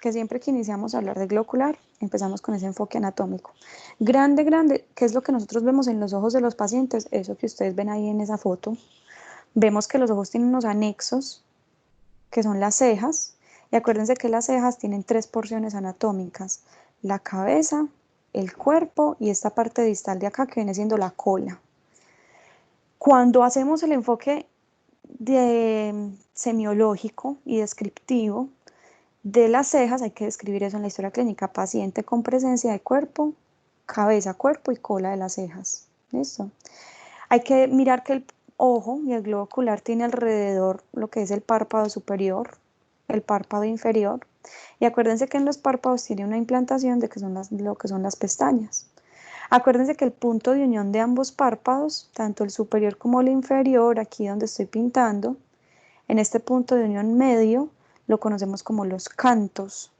que siempre que iniciamos a hablar de globo ocular, empezamos con ese enfoque anatómico. Grande, grande, ¿qué es lo que nosotros vemos en los ojos de los pacientes? Eso que ustedes ven ahí en esa foto. Vemos que los ojos tienen unos anexos, que son las cejas, y acuérdense que las cejas tienen 3 porciones anatómicas: la cabeza, el cuerpo y esta parte distal de acá que viene siendo la cola. Cuando hacemos el enfoque semiológico y descriptivo de las cejas, hay que describir eso en la historia clínica: paciente con presencia de cuerpo, cabeza, cuerpo y cola de las cejas. ¿Listo? Hay que mirar que el ojo y el globo ocular tiene alrededor lo que es el párpado superior, el párpado inferior, y acuérdense que en los párpados tiene una implantación de lo que son las pestañas. Acuérdense que el punto de unión de ambos párpados, tanto el superior como el inferior, aquí donde estoy pintando, en este punto de unión medio, lo conocemos como los cantos.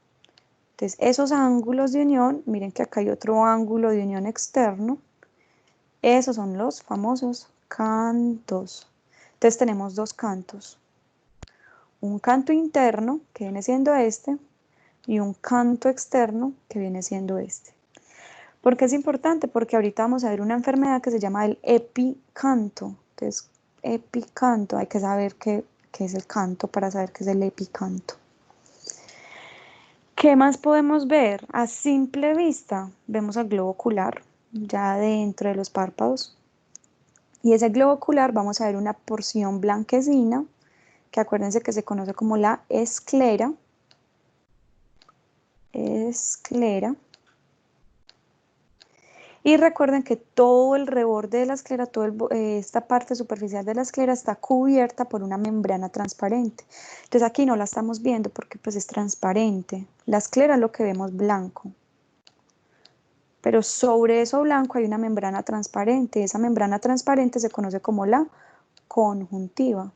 Entonces, esos ángulos de unión, miren que acá hay otro ángulo de unión externo, esos son los famosos cantos. Entonces tenemos dos cantos: un canto interno, que viene siendo este, y un canto externo, que viene siendo este. ¿Por qué es importante? Porque ahorita vamos a ver una enfermedad que se llama el epicanto. Entonces, epicanto, hay que saber qué es el canto para saber qué es el epicanto. ¿Qué más podemos ver? A simple vista vemos el globo ocular ya dentro de los párpados, y ese globo ocular vamos a ver una porción blanquecina que acuérdense que se conoce como la esclera. Esclera. Y recuerden que todo el reborde de la esclera, esta parte superficial de la esclera está cubierta por una membrana transparente. Entonces aquí no la estamos viendo porque pues es transparente. La esclera es lo que vemos blanco. Pero sobre eso blanco hay una membrana transparente. Esa membrana transparente se conoce como la conjuntiva.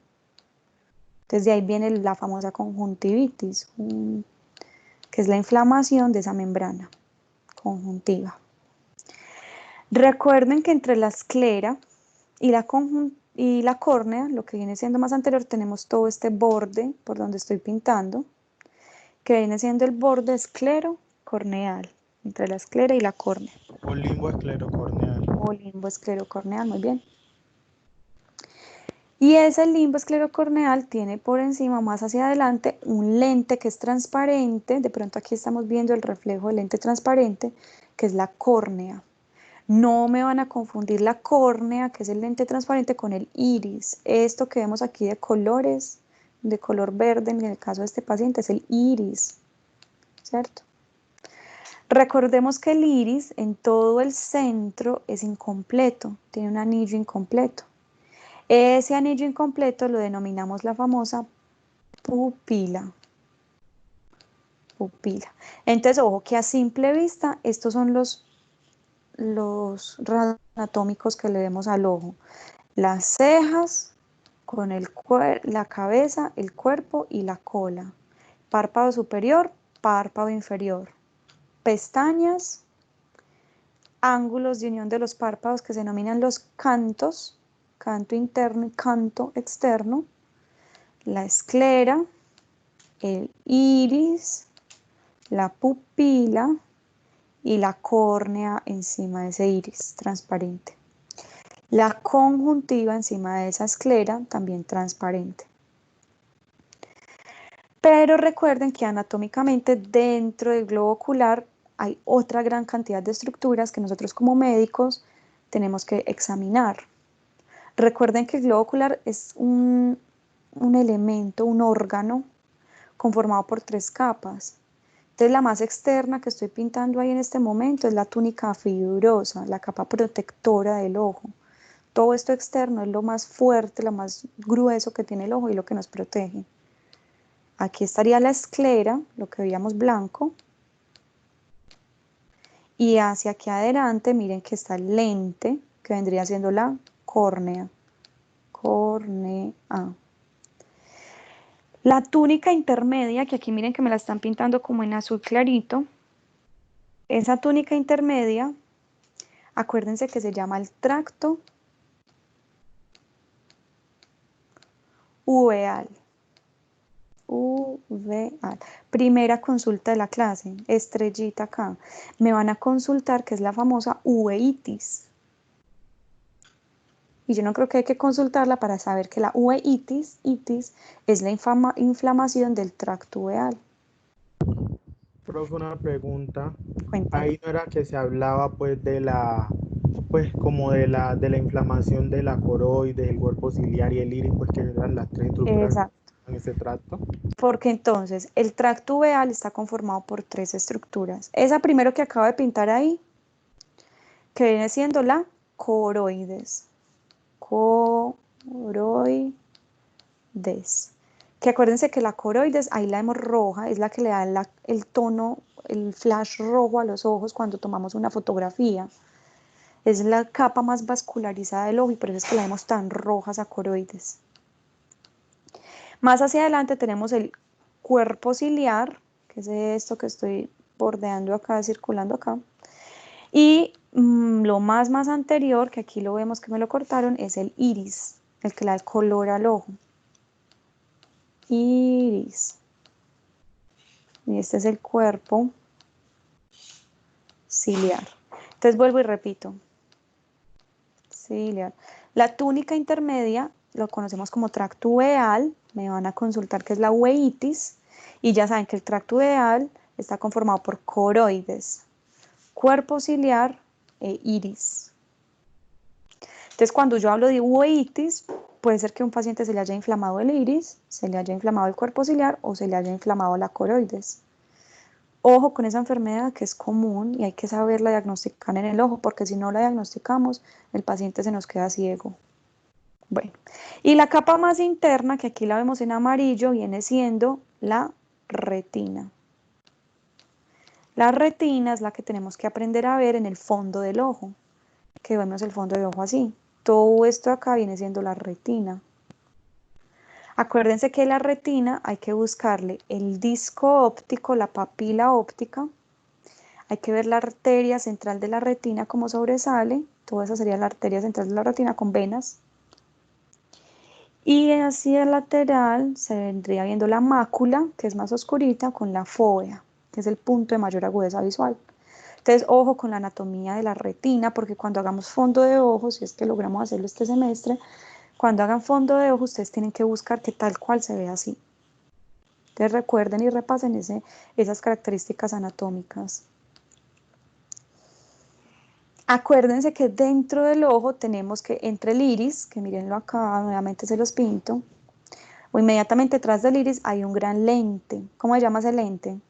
Entonces de ahí viene la famosa conjuntivitis, que es la inflamación de esa membrana conjuntiva. Recuerden que entre la esclera y la córnea, lo que viene siendo más anterior, tenemos todo este borde por donde estoy pintando, que viene siendo el borde esclerocorneal, entre la esclera y la córnea. O limbo esclerocorneal. O limbo esclerocorneal, muy bien. Y ese limbo esclerocorneal tiene por encima, más hacia adelante, un lente que es transparente. De pronto aquí estamos viendo el reflejo del lente transparente, que es la córnea. No me van a confundir la córnea, que es el lente transparente, con el iris. Esto que vemos aquí de colores, de color verde, en el caso de este paciente, es el iris, ¿cierto? Recordemos que el iris en todo el centro es incompleto, tiene un anillo incompleto. Ese anillo incompleto lo denominamos la famosa pupila. Pupila. Entonces, ojo que a simple vista, estos son los rasgos anatómicos que le vemos al ojo: las cejas con la cabeza, el cuerpo y la cola, párpado superior, párpado inferior, pestañas, ángulos de unión de los párpados que se denominan los cantos, canto interno y canto externo, la esclera, el iris, la pupila y la córnea encima de ese iris transparente. La conjuntiva encima de esa esclera, también transparente. Pero recuerden que anatómicamente dentro del globo ocular hay otra gran cantidad de estructuras que nosotros como médicos tenemos que examinar. Recuerden que el globo ocular es un elemento, un órgano conformado por 3 capas. Entonces la más externa que estoy pintando ahí en este momento es la túnica fibrosa, la capa protectora del ojo. Todo esto externo es lo más fuerte, lo más grueso que tiene el ojo y lo que nos protege. Aquí estaría la esclera, lo que veíamos blanco, y hacia aquí adelante miren que está el lente, que vendría siendo la córnea. Córnea. La túnica intermedia, que aquí miren que me la están pintando como en azul clarito, esa túnica intermedia, acuérdense que se llama el tracto uveal. tractuveal. Primera consulta de la clase, estrellita acá. Me van a consultar qué es la famosa uveitis. Y yo no creo que hay que consultarla para saber que la uveitis es la inflamación del tracto uveal. Profe, una pregunta. Cuéntame. Ahí no era que se hablaba pues pues como de la inflamación de la coroides, el cuerpo ciliar y el iris, pues que eran las tres estructuras Exacto. en ese tracto. Porque entonces el tracto uveal está conformado por tres estructuras. Esa primero que acabo de pintar ahí, que viene siendo la coroides. Coroides. Que acuérdense que la coroides, ahí la vemos roja, es la que le da el tono, el flash rojo a los ojos cuando tomamos una fotografía. Es la capa más vascularizada del ojo y por eso es que la vemos tan roja esa coroides. Más hacia adelante tenemos el cuerpo ciliar, que es esto que estoy bordeando acá, circulando acá. Y lo más anterior, que aquí lo vemos que me lo cortaron, es el iris, el que le da el color al ojo. Iris. Y este es el cuerpo ciliar. Entonces vuelvo y repito. Ciliar. La túnica intermedia lo conocemos como tracto uveal. Me van a consultar qué es la uveitis. Y ya saben que el tracto uveal está conformado por coroides, cuerpo ciliar e iris. Entonces, cuando yo hablo de uveitis, puede ser que a un paciente se le haya inflamado el iris, se le haya inflamado el cuerpo ciliar o se le haya inflamado la coroides. Ojo con esa enfermedad que es común y hay que saberla diagnosticar en el ojo, porque si no la diagnosticamos, el paciente se nos queda ciego. Bueno, y la capa más interna, que aquí la vemos en amarillo, viene siendo la retina. La retina es la que tenemos que aprender a ver en el fondo del ojo, que vemos el fondo del ojo así. Todo esto acá viene siendo la retina. Acuérdense que la retina hay que buscarle el disco óptico, la papila óptica. Hay que ver la arteria central de la retina como sobresale. Toda esa sería la arteria central de la retina con venas. Y hacia el lateral se vendría viendo la mácula, que es más oscurita, con la fóvea, que es el punto de mayor agudeza visual. Entonces, ojo con la anatomía de la retina, porque cuando hagamos fondo de ojos, si es que logramos hacerlo este semestre, cuando hagan fondo de ojos, ustedes tienen que buscar que tal cual se vea así. Entonces, recuerden y repasen esas características anatómicas. Acuérdense que dentro del ojo tenemos que entre el iris, que mírenlo acá, nuevamente se los pinto, o inmediatamente detrás del iris hay un gran lente. ¿Cómo se llama ese lente?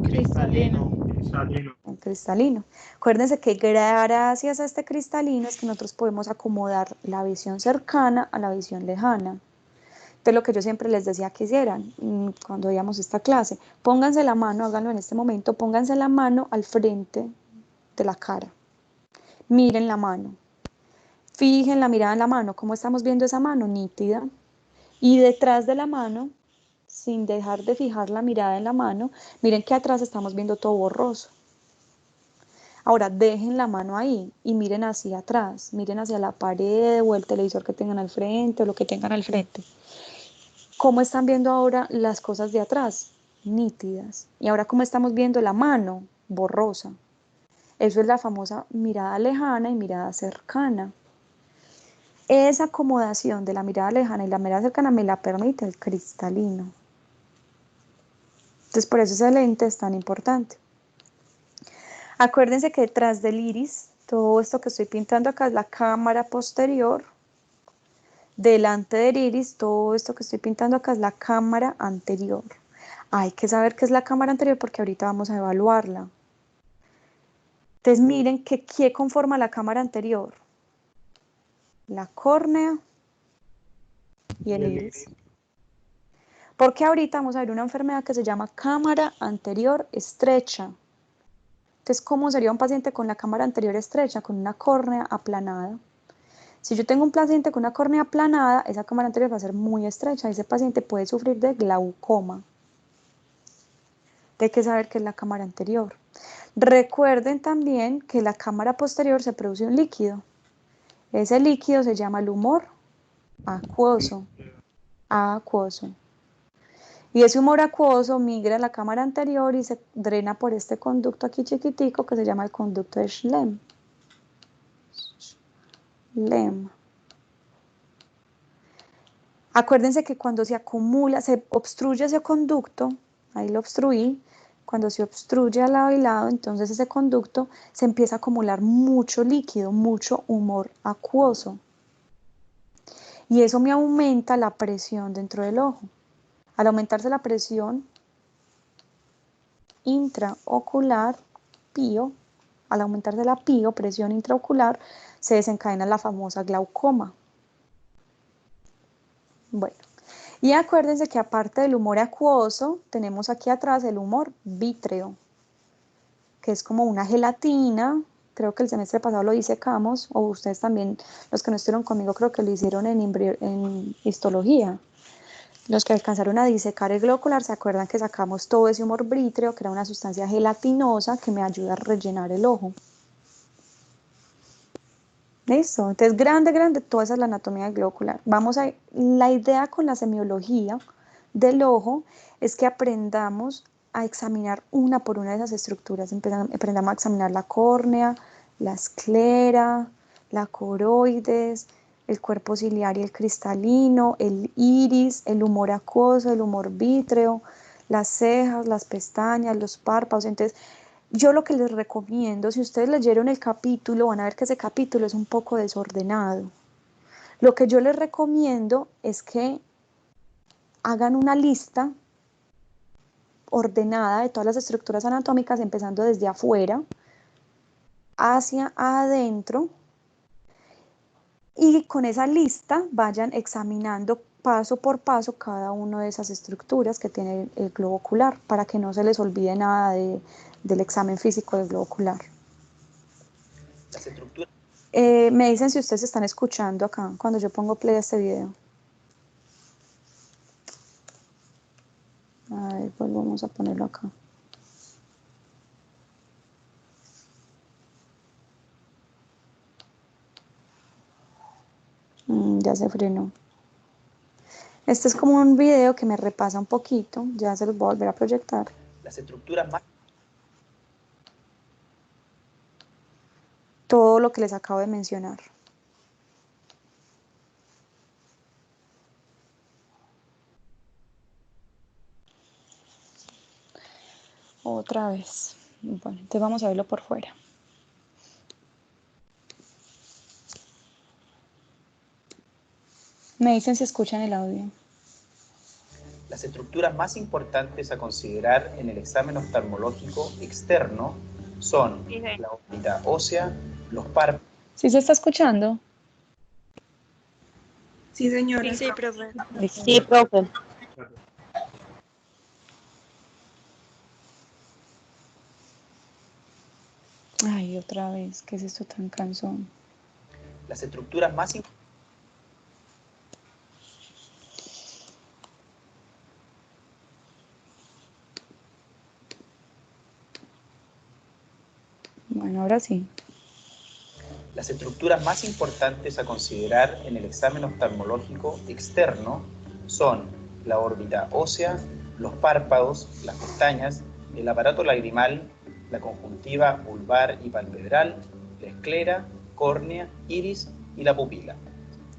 Cristalino. Cristalino. El cristalino. Acuérdense que gracias a este cristalino es que nosotros podemos acomodar la visión cercana a la visión lejana. Entonces lo que yo siempre les decía que hicieran cuando veíamos esta clase, pónganse la mano, háganlo en este momento, pónganse la mano al frente de la cara. Miren la mano. Fijen la mirada en la mano. ¿Cómo estamos viendo esa mano? Nítida. Y detrás de la mano, sin dejar de fijar la mirada en la mano, miren que atrás estamos viendo todo borroso. Ahora dejen la mano ahí y miren hacia atrás, miren hacia la pared o el televisor que tengan al frente o lo que tengan al frente. ¿Cómo están viendo ahora las cosas de atrás? Nítidas. Y ahora cómo estamos viendo la mano, borrosa. Eso es la famosa mirada lejana y mirada cercana. Esa acomodación de la mirada lejana y la mirada cercana me la permite el cristalino. Entonces por eso ese lente es tan importante. Acuérdense que detrás del iris, todo esto que estoy pintando acá es la cámara posterior. Delante del iris, todo esto que estoy pintando acá es la cámara anterior. Hay que saber qué es la cámara anterior porque ahorita vamos a evaluarla. Entonces miren que ¿qué conforma la cámara anterior? La córnea y el iris. Porque ahorita vamos a ver una enfermedad que se llama cámara anterior estrecha. Entonces, ¿cómo sería un paciente con la cámara anterior estrecha? Con una córnea aplanada. Si yo tengo un paciente con una córnea aplanada, esa cámara anterior va a ser muy estrecha. Ese paciente puede sufrir de glaucoma. Hay que saber qué es la cámara anterior. Recuerden también que la cámara posterior se produce un líquido. Ese líquido se llama el humor acuoso. Acuoso. Y ese humor acuoso migra a la cámara anterior y se drena por este conducto aquí chiquitico que se llama el conducto de Schlemm. Acuérdense que cuando se acumula, se obstruye ese conducto, ahí lo obstruí, cuando se obstruye al lado y lado, entonces ese conducto se empieza a acumular mucho líquido, mucho humor acuoso. Y eso me aumenta la presión dentro del ojo. Al aumentarse la presión intraocular, PIO, al aumentarse la PIO, presión intraocular, se desencadena la famosa glaucoma. Bueno, y acuérdense que aparte del humor acuoso, tenemos aquí atrás el humor vítreo, que es como una gelatina. Creo que el semestre pasado lo disecamos, o ustedes también, los que no estuvieron conmigo, creo que lo hicieron en histología. Los que alcanzaron a disecar el globo ocular se acuerdan que sacamos todo ese humor vítreo, que era una sustancia gelatinosa que me ayuda a rellenar el ojo. ¿Listo? Entonces, grande, toda esa es la anatomía del globo ocular. La idea con la semiología del ojo es que aprendamos a examinar una por una de esas estructuras. Aprendamos a examinar la córnea, la esclera, la coroides, el cuerpo ciliar y el cristalino, el iris, el humor acuoso, el humor vítreo, las cejas, las pestañas, los párpados. Entonces, yo lo que les recomiendo, si ustedes leyeron el capítulo, van a ver que ese capítulo es un poco desordenado. Lo que yo les recomiendo es que hagan una lista ordenada de todas las estructuras anatómicas, empezando desde afuera hacia adentro, y con esa lista vayan examinando paso por paso cada una de esas estructuras que tiene el globo ocular, para que no se les olvide nada del examen físico del globo ocular. Las estructuras. Me dicen si ustedes están escuchando acá cuando yo pongo play a este video. A ver, pues vamos a ponerlo acá. Ya se frenó. Este es como un video que me repasa un poquito. Ya se los voy a volver a proyectar. Las estructuras más. Todo lo que les acabo de mencionar. Otra vez. Bueno, entonces vamos a verlo por fuera. Me dicen si escuchan el audio. Las estructuras más importantes a considerar en el examen oftalmológico externo son la órbita ósea, los párpados. ¿Sí se está escuchando? Sí, señora. Sí, profe. Sí, profe. Ay, otra vez, ¿qué es esto tan cansón? Las estructuras más importantes. Bueno, ahora sí. Las estructuras más importantes a considerar en el examen oftalmológico externo son la órbita ósea, los párpados, las pestañas, el aparato lagrimal, la conjuntiva vulvar y palpebral, la esclera, córnea, iris y la pupila.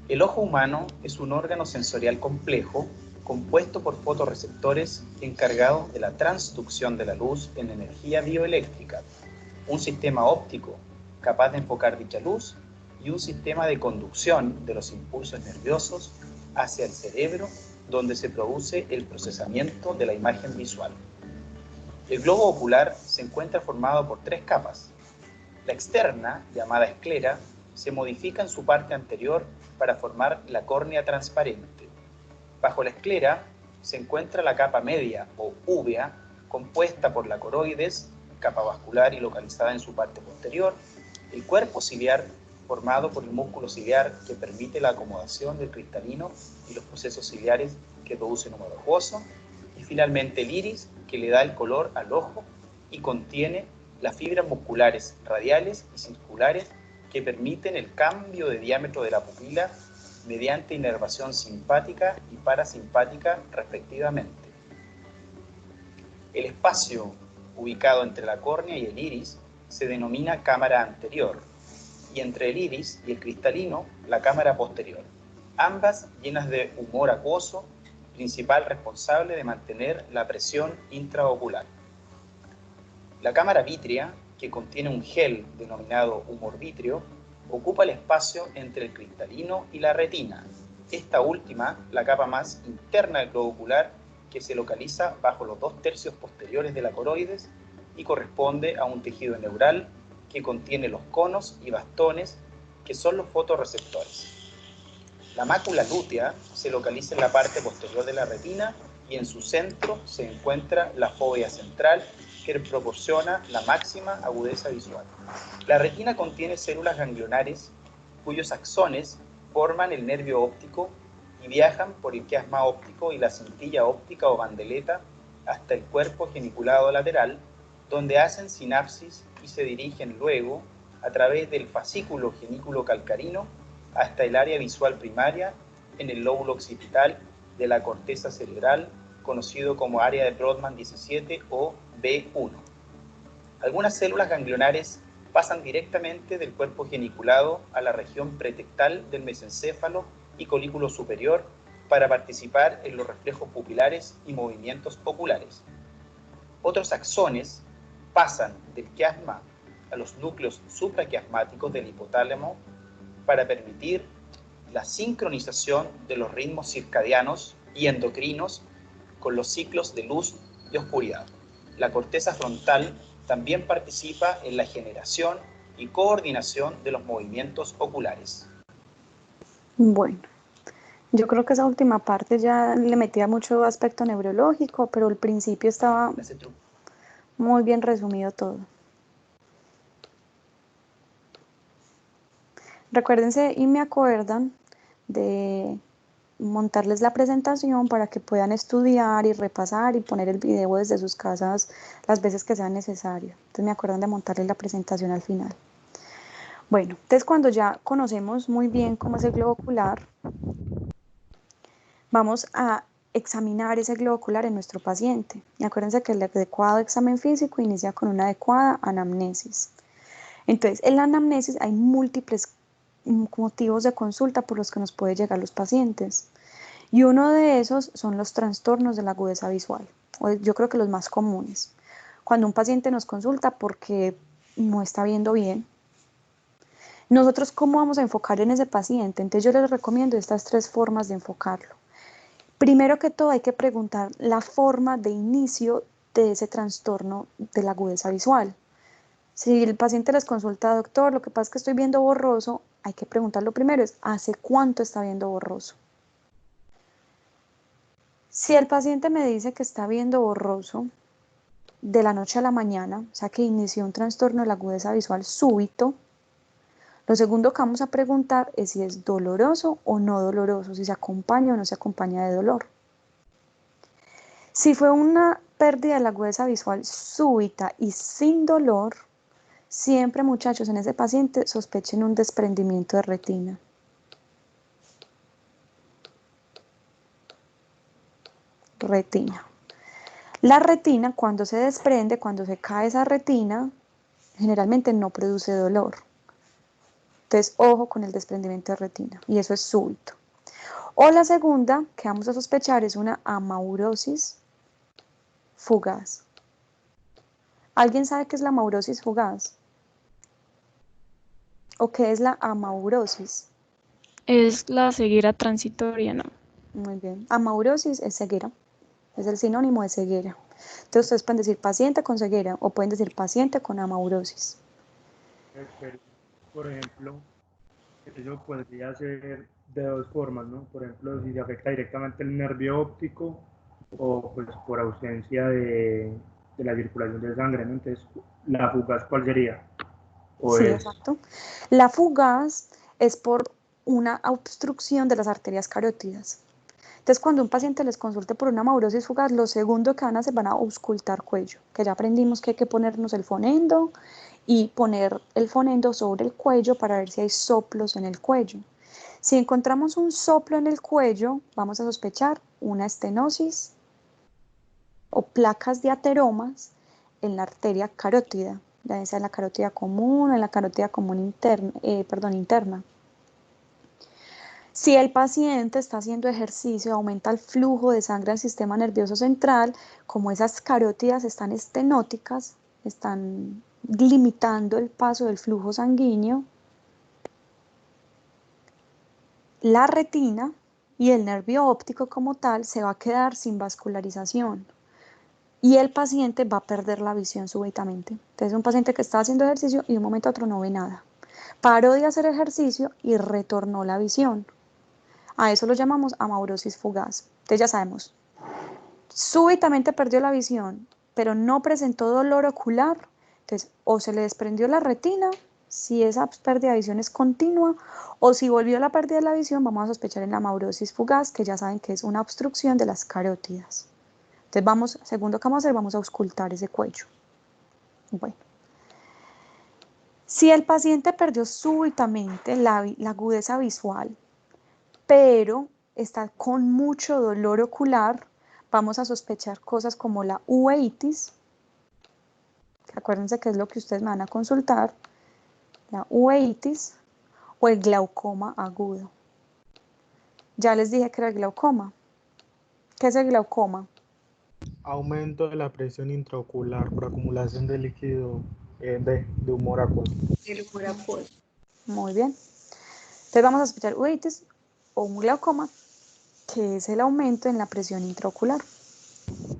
El ojo humano es un órgano sensorial complejo compuesto por fotorreceptores encargados de la transducción de la luz en energía bioeléctrica, un sistema óptico capaz de enfocar dicha luz y un sistema de conducción de los impulsos nerviosos hacia el cerebro, donde se produce el procesamiento de la imagen visual. El globo ocular se encuentra formado por tres capas. La externa, llamada esclera, se modifica en su parte anterior para formar la córnea transparente. Bajo la esclera se encuentra la capa media o úvea, compuesta por la coroides, capa vascular y localizada en su parte posterior, el cuerpo ciliar, formado por el músculo ciliar que permite la acomodación del cristalino y los procesos ciliares que producen humor acuoso, y finalmente el iris, que le da el color al ojo y contiene las fibras musculares radiales y circulares que permiten el cambio de diámetro de la pupila mediante inervación simpática y parasimpática respectivamente. El espacio ubicado entre la córnea y el iris se denomina cámara anterior, y entre el iris y el cristalino, la cámara posterior, ambas llenas de humor acuoso, principal responsable de mantener la presión intraocular. La cámara vítrea, que contiene un gel denominado humor vítreo, ocupa el espacio entre el cristalino y la retina, esta última la capa más interna del globo ocular, que se localiza bajo los 2/3 posteriores de la coroides y corresponde a un tejido neural que contiene los conos y bastones, que son los fotorreceptores. La mácula lútea se localiza en la parte posterior de la retina y en su centro se encuentra la fóvea central, que proporciona la máxima agudeza visual. La retina contiene células ganglionares cuyos axones forman el nervio óptico y viajan por el quiasma óptico y la cintilla óptica o bandeleta hasta el cuerpo geniculado lateral, donde hacen sinapsis y se dirigen luego a través del fascículo genículo calcarino hasta el área visual primaria en el lóbulo occipital de la corteza cerebral, conocido como área de Brodmann 17 o B1. Algunas células ganglionares pasan directamente del cuerpo geniculado a la región pretectal del mesencéfalo y colículo superior para participar en los reflejos pupilares y movimientos oculares. Otros axones pasan del quiasma a los núcleos supraquiasmáticos del hipotálamo para permitir la sincronización de los ritmos circadianos y endocrinos con los ciclos de luz y oscuridad. La corteza frontal también participa en la generación y coordinación de los movimientos oculares. Bueno, yo creo que esa última parte ya le metía mucho aspecto neurológico, pero al principio estaba muy bien resumido todo. Recuérdense y me acuerdan de montarles la presentación para que puedan estudiar y repasar y poner el video desde sus casas las veces que sea necesario. Entonces me acuerdan de montarles la presentación al final. Bueno, entonces cuando ya conocemos muy bien cómo es el globo ocular, vamos a examinar ese globo ocular en nuestro paciente. Y acuérdense que el adecuado examen físico inicia con una adecuada anamnesis. Entonces, en la anamnesis hay múltiples motivos de consulta por los que nos pueden llegar los pacientes. Y uno de esos son los trastornos de la agudeza visual. Yo creo que los más comunes. Cuando un paciente nos consulta porque no está viendo bien, nosotros ¿cómo vamos a enfocar en ese paciente? Entonces yo les recomiendo estas 3 formas de enfocarlo. Primero que todo hay que preguntar la forma de inicio de ese trastorno de la agudeza visual. Si el paciente les consulta, doctor, lo que pasa es que estoy viendo borroso, hay que preguntarlo primero, es ¿hace cuánto está viendo borroso? Si el paciente me dice que está viendo borroso de la noche a la mañana, o sea que inició un trastorno de la agudeza visual súbito, lo segundo que vamos a preguntar es si es doloroso o no doloroso, si se acompaña o no se acompaña de dolor. Si fue una pérdida de la agudeza visual súbita y sin dolor, siempre, muchachos, en ese paciente sospechen un desprendimiento de retina. Retina. La retina, cuando se desprende, cuando se cae esa retina, generalmente no produce dolor. Entonces, ojo con el desprendimiento de retina, y eso es súbito. O la segunda que vamos a sospechar es una amaurosis fugaz. ¿Alguien sabe qué es la amaurosis fugaz? ¿O qué es la amaurosis? Es la ceguera transitoria, ¿no? Muy bien. Amaurosis es ceguera. Es el sinónimo de ceguera. Entonces ustedes pueden decir paciente con ceguera o pueden decir paciente con amaurosis. Por ejemplo, eso podría ser de 2 formas, ¿no? Por ejemplo, si se afecta directamente el nervio óptico o pues por ausencia de la circulación de sangre, ¿no? Entonces, ¿la fugaz cuál sería? Sí, exacto. La fugaz es por una obstrucción de las arterias carótidas. Entonces, cuando un paciente les consulte por una amaurosis fugaz, lo segundo que van a hacer van a auscultar cuello, que ya aprendimos que hay que ponernos el fonendo y poner el fonendo sobre el cuello para ver si hay soplos en el cuello. Si encontramos un soplo en el cuello, vamos a sospechar una estenosis o placas de ateromas en la arteria carótida, ya sea en la carótida común o en la carótida común interna. Si el paciente está haciendo ejercicio, aumenta el flujo de sangre al sistema nervioso central, como esas carótidas están estenóticas, están limitando el paso del flujo sanguíneo, la retina y el nervio óptico como tal se va a quedar sin vascularización y el paciente va a perder la visión súbitamente. Entonces, un paciente que está haciendo ejercicio y de un momento a otro no ve nada. Paró de hacer ejercicio y retornó la visión. A eso lo llamamos amaurosis fugaz. Entonces ya sabemos, súbitamente perdió la visión, pero no presentó dolor ocular, entonces o se le desprendió la retina, si esa pérdida de visión es continua, o si volvió la pérdida de la visión, vamos a sospechar en la amaurosis fugaz, que ya saben que es una obstrucción de las carótidas. Entonces segundo que vamos a hacer, vamos a auscultar ese cuello. Bueno. Si el paciente perdió súbitamente la agudeza visual, pero está con mucho dolor ocular, vamos a sospechar cosas como la uveitis, acuérdense que es lo que ustedes me van a consultar, la uveitis o el glaucoma agudo. Ya les dije que era el glaucoma. ¿Qué es el glaucoma? Aumento de la presión intraocular por acumulación de líquido de humor acuoso. Muy bien. Entonces vamos a sospechar uveitis o un glaucoma, que es el aumento en la presión intraocular,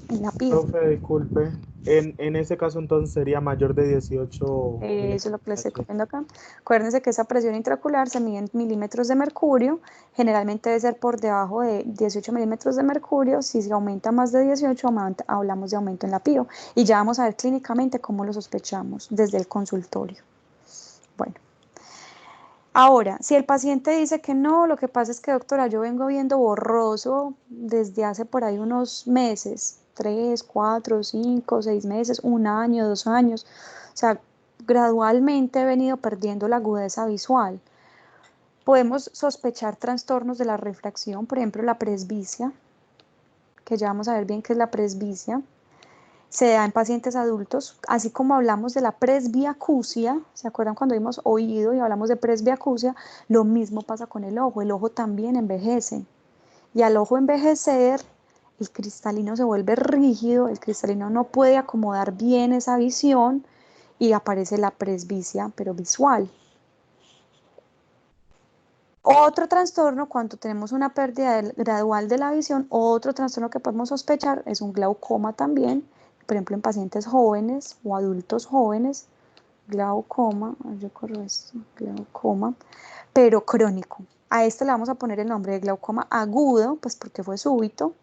en la piel. Profe, disculpe, en ese caso entonces sería mayor de 18 Eso es lo que les estoy copiando acá. Acuérdense que esa presión intraocular se mide en milímetros de mercurio, generalmente debe ser por debajo de 18 milímetros de mercurio. Si se aumenta más de 18, hablamos de aumento en la PIO. Y ya vamos a ver clínicamente cómo lo sospechamos desde el consultorio. Bueno. Ahora, si el paciente dice que no, lo que pasa es que, doctora, yo vengo viendo borroso desde hace por ahí unos meses, 3, 4, 5, 6 meses, 1 año, 2 años, o sea, gradualmente he venido perdiendo la agudeza visual. Podemos sospechar trastornos de la refracción, por ejemplo, la presbicia, que ya vamos a ver bien qué es la presbicia. Se da en pacientes adultos, así como hablamos de la presbiacusia, ¿se acuerdan cuando vimos oído y hablamos de presbiacusia? Lo mismo pasa con el ojo también envejece. Y al ojo envejecer, el cristalino se vuelve rígido, el cristalino no puede acomodar bien esa visión y aparece la presbicia, pero visual. Otro trastorno, cuando tenemos una pérdida gradual de la visión, otro trastorno que podemos sospechar es un glaucoma también, por ejemplo en pacientes jóvenes o adultos jóvenes, glaucoma, yo corro esto, glaucoma, pero crónico. A este le vamos a poner el nombre de glaucoma agudo, pues porque fue súbito.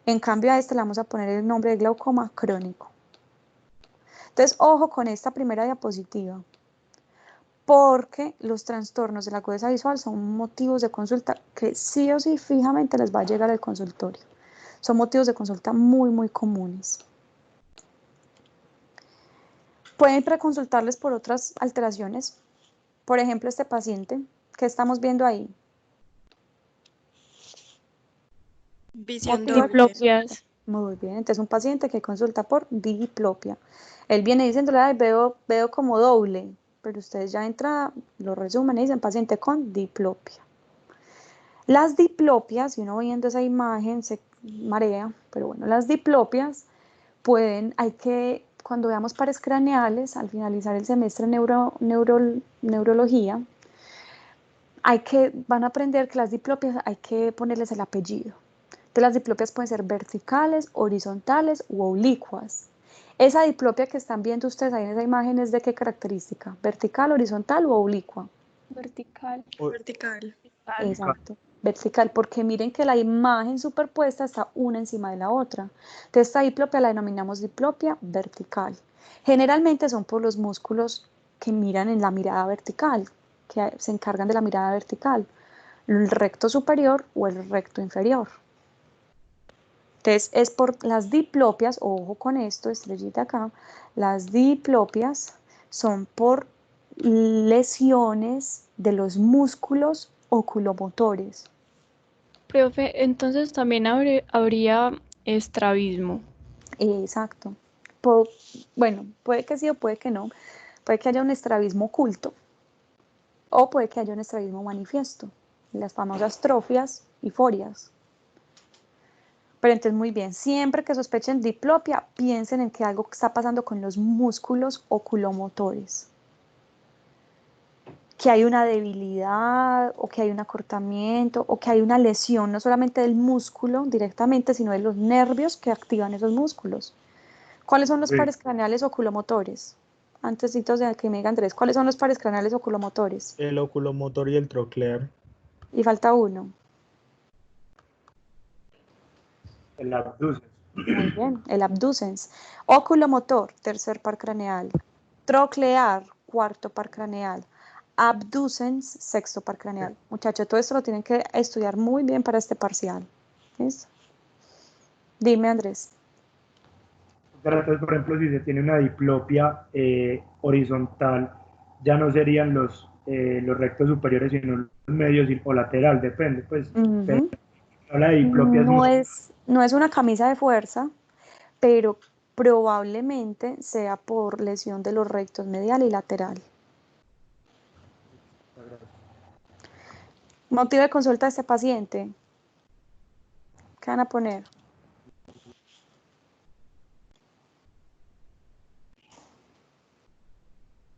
En cambio a este le vamos a poner el nombre de glaucoma crónico. Entonces, ojo con esta primera diapositiva, porque los trastornos de la agudeza visual son motivos de consulta que sí o sí fijamente les va a llegar al consultorio. Son motivos de consulta muy, muy comunes. Pueden preconsultarles por otras alteraciones. Por ejemplo, este paciente, ¿qué estamos viendo ahí? Visión Diplopias. Muy bien, entonces un paciente que consulta por diplopia. Él viene diciéndole, ay, veo como doble, pero ustedes ya de entrada lo resumen y dicen paciente con diplopia. Las diplopias, si uno viendo esa imagen se marea, pero bueno, las diplopias cuando veamos pares craneales, al finalizar el semestre en neurología, van a aprender que las diplopias hay que ponerles el apellido. Entonces las diplopias pueden ser verticales, horizontales u oblicuas. Esa diplopia que están viendo ustedes ahí en esa imagen es de qué característica, vertical, horizontal u oblicua. Vertical. vertical. Exacto, vertical, porque miren que la imagen superpuesta está una encima de la otra. Entonces esta diplopia la denominamos diplopia vertical. Generalmente son por los músculos que miran en la mirada vertical, que se encargan de la mirada vertical, el recto superior o el recto inferior. Entonces es por las diplopias, ojo con esto, estrellita acá, las diplopias son por lesiones de los músculos oculomotores. Profe, entonces también habría estrabismo. Exacto. Bueno, puede que sí o puede que no. Puede que haya un estrabismo oculto o puede que haya un estrabismo manifiesto, las famosas trofias y forias. Pero entonces muy bien, siempre que sospechen diplopia, piensen en que algo está pasando con los músculos oculomotores. Que hay una debilidad o que hay un acortamiento o que hay una lesión, no solamente del músculo directamente, sino de los nervios que activan esos músculos. ¿Cuáles son los Sí. pares craneales oculomotores? Antes de que me diga Andrés, ¿cuáles son los pares craneales oculomotores? El oculomotor y el troclear. Y falta uno. El abducens. Muy bien, el abducens. Oculomotor, tercer par craneal. Troclear, cuarto par craneal. Abducens, sexto par craneal. Muchachos, todo esto lo tienen que estudiar muy bien para este parcial. ¿Listo? Dime, Andrés. Pero entonces, por ejemplo, si se tiene una diplopia horizontal, ya no serían los rectos superiores, sino los medios o lateral, depende. Pues, Ujú. habla de diplopias No es una camisa de fuerza, pero probablemente sea por lesión de los rectos medial y lateral. Motivo de consulta de este paciente. ¿Qué van a poner?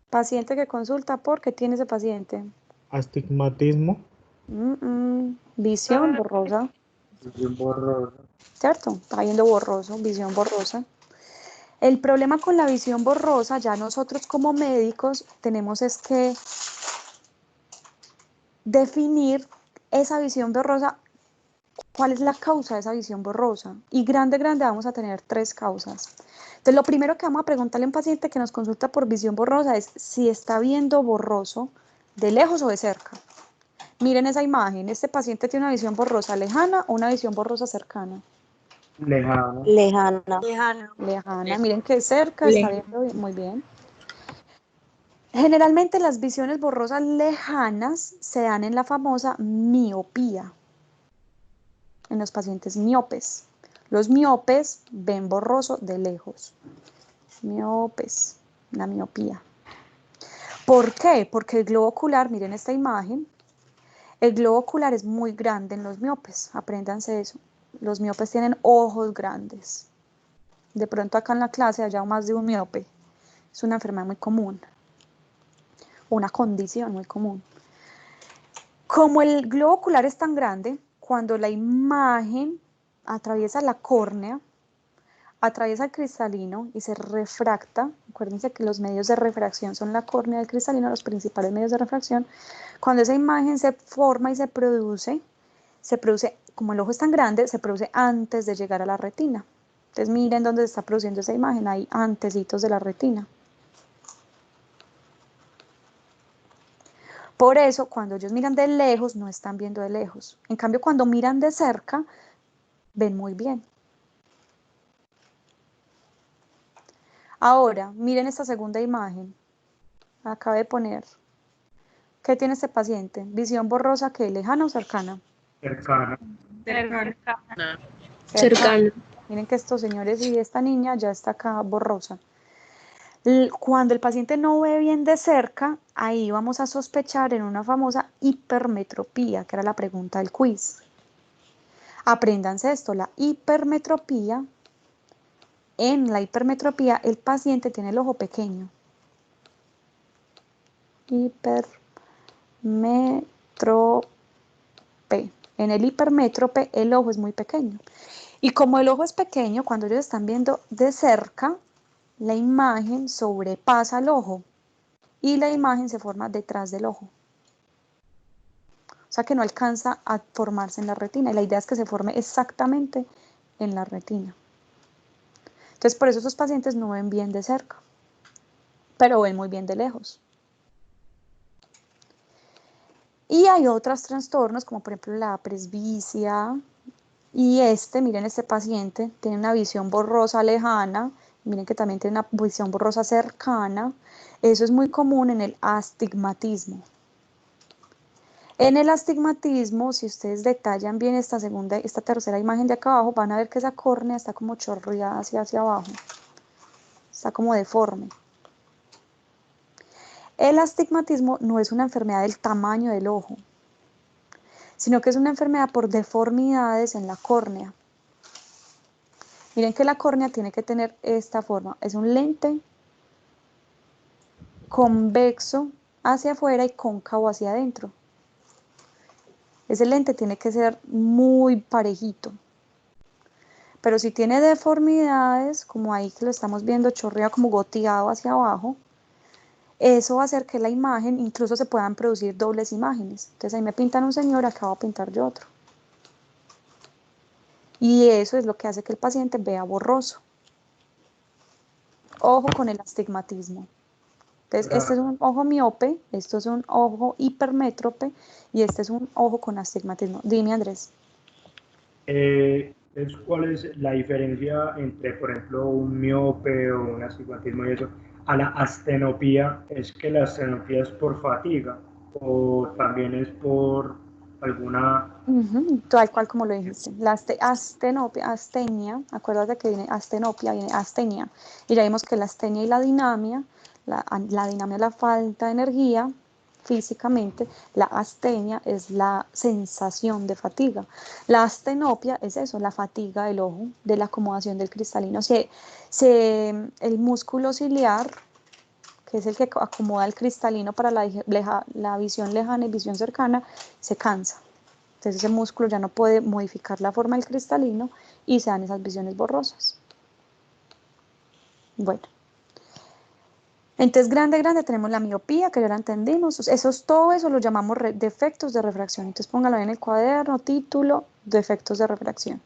Paciente que consulta, ¿por qué tiene ese paciente? Astigmatismo. Visión borrosa, visión borrosa. ¿cierto? Está viendo borroso, visión borrosa. El problema con la visión borrosa, ya nosotros como médicos tenemos es que definir esa visión borrosa, cuál es la causa de esa visión borrosa. Y grande vamos a tener 3 causas. Entonces, lo primero que vamos a preguntarle a un paciente que nos consulta por visión borrosa es si está viendo borroso de lejos o de cerca. Miren esa imagen, este paciente tiene una visión borrosa lejana o una visión borrosa cercana. Lejano. Lejana. Lejana, miren que cerca está viendo muy bien. Generalmente las visiones borrosas lejanas se dan en la famosa miopía, en los pacientes miopes. Los miopes ven borroso de lejos. Miopes, la miopía. ¿Por qué? Porque el globo ocular, miren esta imagen, el globo ocular es muy grande en los miopes, apréndanse eso. Los miopes tienen ojos grandes. De pronto acá en la clase haya más de un miope. Es una enfermedad muy común, una condición muy común. Como el globo ocular es tan grande, cuando la imagen atraviesa la córnea, atraviesa el cristalino y se refracta, acuérdense que los medios de refracción son la córnea del cristalino, los principales medios de refracción, cuando esa imagen se forma y se produce, como el ojo es tan grande, se produce antes de llegar a la retina. Entonces miren dónde se está produciendo esa imagen, hay antecitos de la retina. Por eso, cuando ellos miran de lejos, no están viendo de lejos. En cambio, cuando miran de cerca, ven muy bien. Ahora, miren esta segunda imagen. Acabo de poner. ¿Qué tiene este paciente? ¿Visión borrosa qué? ¿Lejana o cercana? Cercana. Cercano. Miren que estos señores y esta niña ya está acá borrosa. Cuando el paciente no ve bien de cerca, ahí vamos a sospechar en una famosa hipermetropía, que era la pregunta del quiz. Apréndanse esto, la hipermetropía. En la hipermetropía el paciente tiene el ojo pequeño. Hipermétrope. En el hipermétrope el ojo es muy pequeño. Y como el ojo es pequeño, cuando ellos están viendo de cerca, la imagen sobrepasa el ojo y la imagen se forma detrás del ojo. O sea que no alcanza a formarse en la retina. Y la idea es que se forme exactamente en la retina. Entonces, por eso esos pacientes no ven bien de cerca, pero ven muy bien de lejos. Y hay otros trastornos, como por ejemplo la presbicia. Y miren este paciente, tiene una visión borrosa lejana. Miren que también tiene una visión borrosa cercana. Eso es muy común en el astigmatismo. En el astigmatismo, si ustedes detallan bien esta tercera imagen de acá abajo, van a ver que esa córnea está como chorreada hacia abajo, está como deforme. El astigmatismo no es una enfermedad del tamaño del ojo, sino que es una enfermedad por deformidades en la córnea. Miren que la córnea tiene que tener esta forma, es un lente convexo hacia afuera y cóncavo hacia adentro. Ese lente tiene que ser muy parejito. Pero si tiene deformidades, como ahí que lo estamos viendo chorrea como goteado hacia abajo, eso va a hacer que la imagen, incluso se puedan producir dobles imágenes. Entonces ahí me pintan un señor, acá voy a pintar yo otro. Y eso es lo que hace que el paciente vea borroso. Ojo con el astigmatismo. Entonces, este es un ojo miope, esto es un ojo hipermétrope y este es un ojo con astigmatismo. Dime, Andrés. ¿Cuál es la diferencia entre, por ejemplo, un miope o un astigmatismo y eso, a la astenopía? ¿Es que la astenopía es por fatiga o también es por alguna... Tal cual como lo dijiste. La astenia, acuérdate que viene astenopia, viene astenia. Y ya vimos que la astenia y la dinamia, la dinamia es la falta de energía físicamente, la astenia es la sensación de fatiga. La astenopia es eso, la fatiga del ojo, de la acomodación del cristalino. El músculo ciliar, que es el que acomoda el cristalino para la visión lejana y visión cercana, se cansa. Entonces ese músculo ya no puede modificar la forma del cristalino y se dan esas visiones borrosas. Bueno. Entonces, grande, tenemos la miopía, que ya la entendimos. Todo eso lo llamamos defectos de refracción. Entonces, póngalo en el cuaderno, título, defectos de refracción.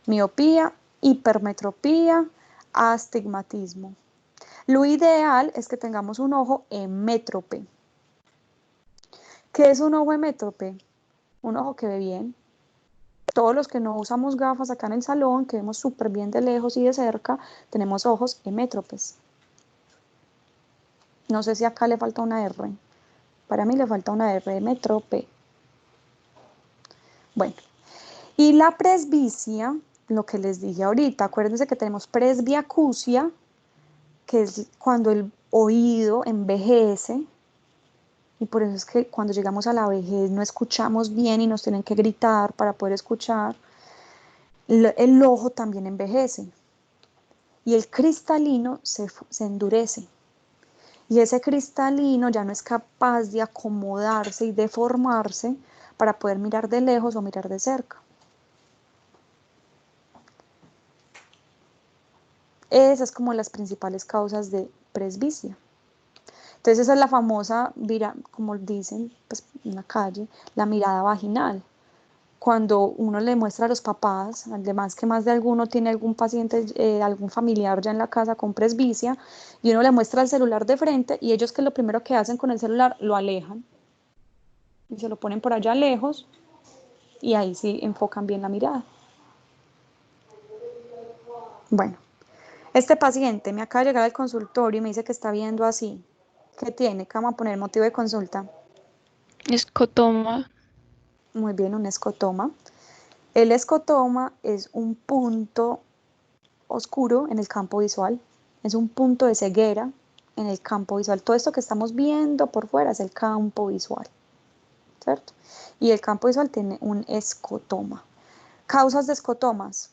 Miopía, hipermetropía, astigmatismo. Lo ideal es que tengamos un ojo emétrope. ¿Qué es un ojo emétrope? Un ojo que ve bien. Todos los que no usamos gafas acá en el salón, que vemos súper bien de lejos y de cerca, tenemos ojos emétropes. No sé si acá le falta una R. Para mí le falta una R, emétrope. Bueno, y la presbicia, lo que les dije ahorita, acuérdense que tenemos presbiacusia, que es cuando el oído envejece, y por eso es que cuando llegamos a la vejez no escuchamos bien y nos tienen que gritar para poder escuchar. El ojo también envejece y el cristalino se endurece. Y ese cristalino ya no es capaz de acomodarse y deformarse para poder mirar de lejos o mirar de cerca. Esas como las principales causas de presbicia. Entonces esa es la famosa, como dicen pues, en la calle, la mirada vaginal. Cuando uno le muestra a los papás, además que más de alguno tiene algún paciente, algún familiar ya en la casa con presbicia, y uno le muestra el celular de frente y ellos que lo primero que hacen con el celular, lo alejan y se lo ponen por allá lejos y ahí sí enfocan bien la mirada. Bueno, este paciente me acaba de llegar al consultorio y me dice que está viendo así. ¿Qué tiene? ¿Qué vamos a poner el motivo de consulta? Escotoma. Muy bien, un escotoma. El escotoma es un punto oscuro en el campo visual, es un punto de ceguera en el campo visual. Todo esto que estamos viendo por fuera es el campo visual, ¿cierto? Y el campo visual tiene un escotoma. Causas de escotomas: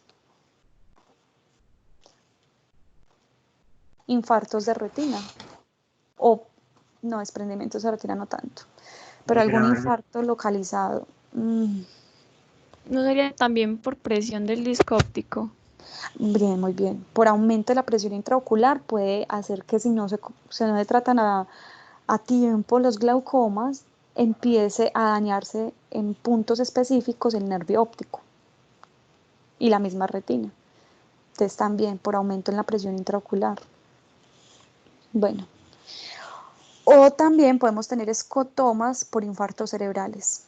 infartos de retina o no, desprendimientos de retina no tanto, pero algún infarto localizado. ¿No sería también por presión del disco óptico? Bien, muy bien. Por aumento de la presión intraocular puede hacer que si no se tratan a tiempo los glaucomas, empiece a dañarse en puntos específicos el nervio óptico y la misma retina. Entonces también por aumento en la presión intraocular. Bueno, o también podemos tener escotomas por infartos cerebrales.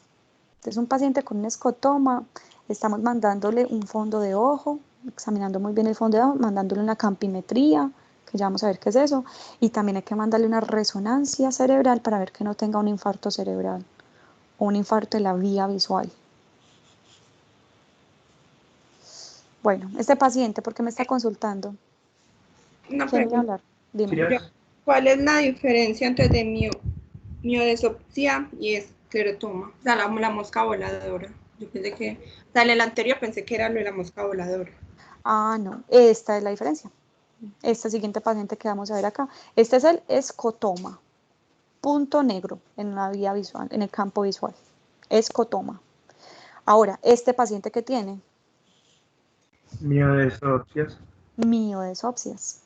Entonces un paciente con un escotoma, estamos mandándole un fondo de ojo, examinando muy bien el fondo de ojo, mandándole una campimetría, que ya vamos a ver qué es eso, y también hay que mandarle una resonancia cerebral para ver que no tenga un infarto cerebral o un infarto de la vía visual. Bueno, este paciente, ¿por qué me está consultando? Una ¿Quién me pregunta. hablar? Dime. ¿Sí? ¿Cuál es la diferencia entre miodesopsia y esclerotoma? O sea, la mosca voladora. Yo pensé que, o sea, en el anterior pensé que era lo de la mosca voladora. Ah, no, esta es la diferencia. Este siguiente paciente que vamos a ver acá. Este es el escotoma. Punto negro en la vía visual, en el campo visual. Escotoma. Ahora, este paciente que tiene Miodesopsias. miodesopsias.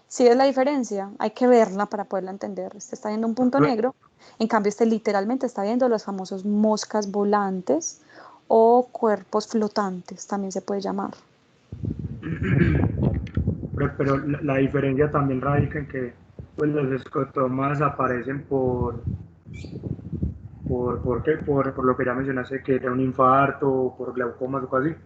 Si ves la diferencia, hay que verla para poderla entender. Este está viendo un punto negro, en cambio este literalmente está viendo los famosos moscas volantes o cuerpos flotantes, también se puede llamar. Pero la diferencia también radica en que pues, los escotomas aparecen por lo que ya mencionaste, que era un infarto, por glaucomas o cosas así.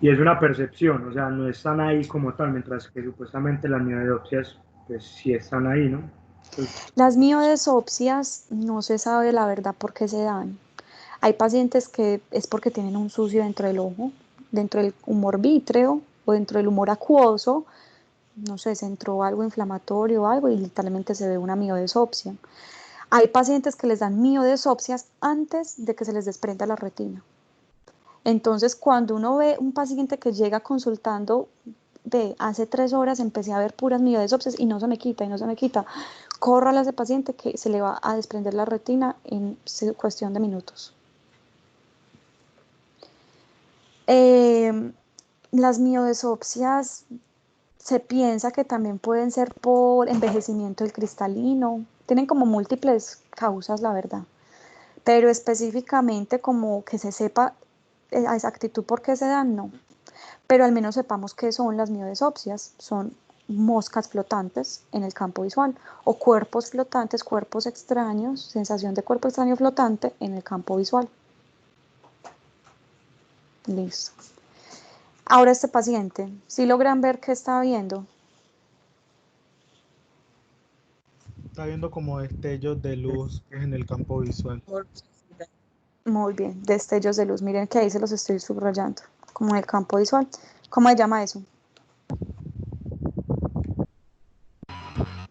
Y es una percepción, o sea, no están ahí como tal, mientras que supuestamente las miodesopsias, pues sí están ahí, ¿no? Entonces, Las miodesopsias no se sabe la verdad por qué se dan. Hay pacientes que es porque tienen un sucio dentro del ojo, dentro del humor vítreo o dentro del humor acuoso, no sé, se entró algo inflamatorio o algo y literalmente se ve una miodesopsia. Hay pacientes que les dan miodesopsias antes de que se les desprenda la retina. Entonces, cuando uno ve un paciente que llega consultando de hace 3 horas empecé a ver puras miodesopsias y no se me quita y no se me quita, córrale a ese paciente que se le va a desprender la retina en cuestión de minutos. Las miodesopsias se piensa que también pueden ser por envejecimiento del cristalino. Tienen como múltiples causas, la verdad. Pero específicamente como que se sepa a exactitud por qué se dan, no. Pero al menos sepamos qué son las miodesopsias. Son moscas flotantes en el campo visual o cuerpos flotantes, cuerpos extraños, sensación de cuerpo extraño flotante en el campo visual. Listo. Ahora este paciente, ¿sí logran ver qué está viendo? Está viendo como destellos de luz en el campo visual. Muy bien, destellos de luz. Miren que ahí se los estoy subrayando, como en el campo visual. ¿Cómo se llama eso?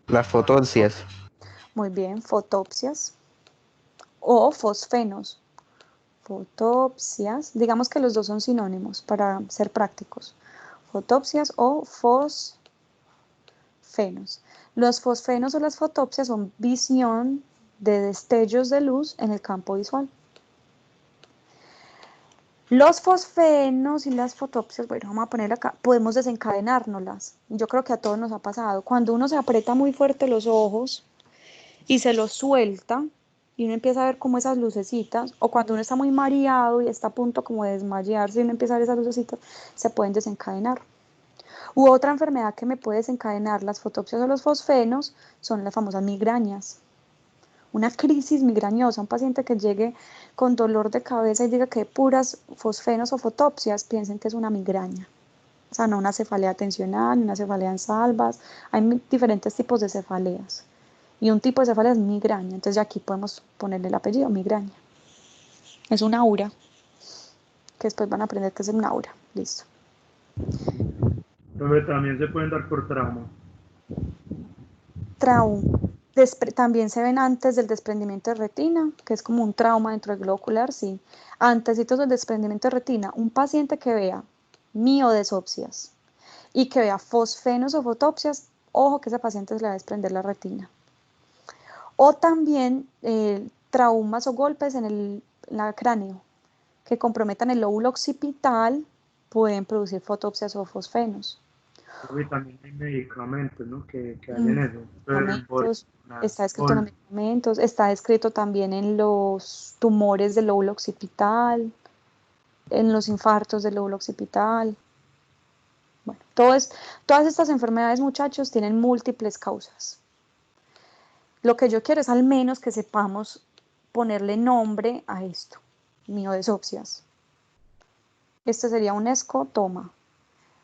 Las fotopsias. Muy bien, fotopsias o fosfenos. Fotopsias, digamos que los dos son sinónimos para ser prácticos. Fotopsias o fosfenos. Los fosfenos o las fotopsias son visión de destellos de luz en el campo visual. Los fosfenos y las fotopsias, bueno, vamos a poner acá, podemos desencadenárnoslas. Yo creo que a todos nos ha pasado. Cuando uno se aprieta muy fuerte los ojos y se los suelta y uno empieza a ver como esas lucecitas, o cuando uno está muy mareado y está a punto como de desmayarse y uno empieza a ver esas lucecitas, se pueden desencadenar. U otra enfermedad que me puede desencadenar las fotopsias o los fosfenos son las famosas migrañas. Una crisis migrañosa, un paciente que llegue con dolor de cabeza y diga que puras fosfenos o fotopsias, piensen que es una migraña. O sea, no una cefalea tensional, una cefalea en salvas. Hay diferentes tipos de cefaleas. Y un tipo de cefalea es migraña. Entonces ya aquí podemos ponerle el apellido, migraña. Es una aura, que después van a aprender que es una aura. Listo. pero también se pueden dar por trauma. También se ven antes del desprendimiento de retina, que es como un trauma dentro del globo ocular, sí. Antecitos del desprendimiento de retina, un paciente que vea miodesopsias y que vea fosfenos o fotopsias, ojo que ese paciente se le va a desprender la retina. O también traumas o golpes en el cráneo que comprometan el lóbulo occipital pueden producir fotopsias o fosfenos. Y también hay medicamentos, ¿no? que hacen eso. Medicamentos, está escrito en los medicamentos, está escrito también en los tumores del lóbulo occipital, en los infartos del lóbulo occipital. Bueno, todas estas enfermedades, muchachos, tienen múltiples causas. Lo que yo quiero es al menos que sepamos ponerle nombre a esto, miodesopsias. Este sería un escotoma,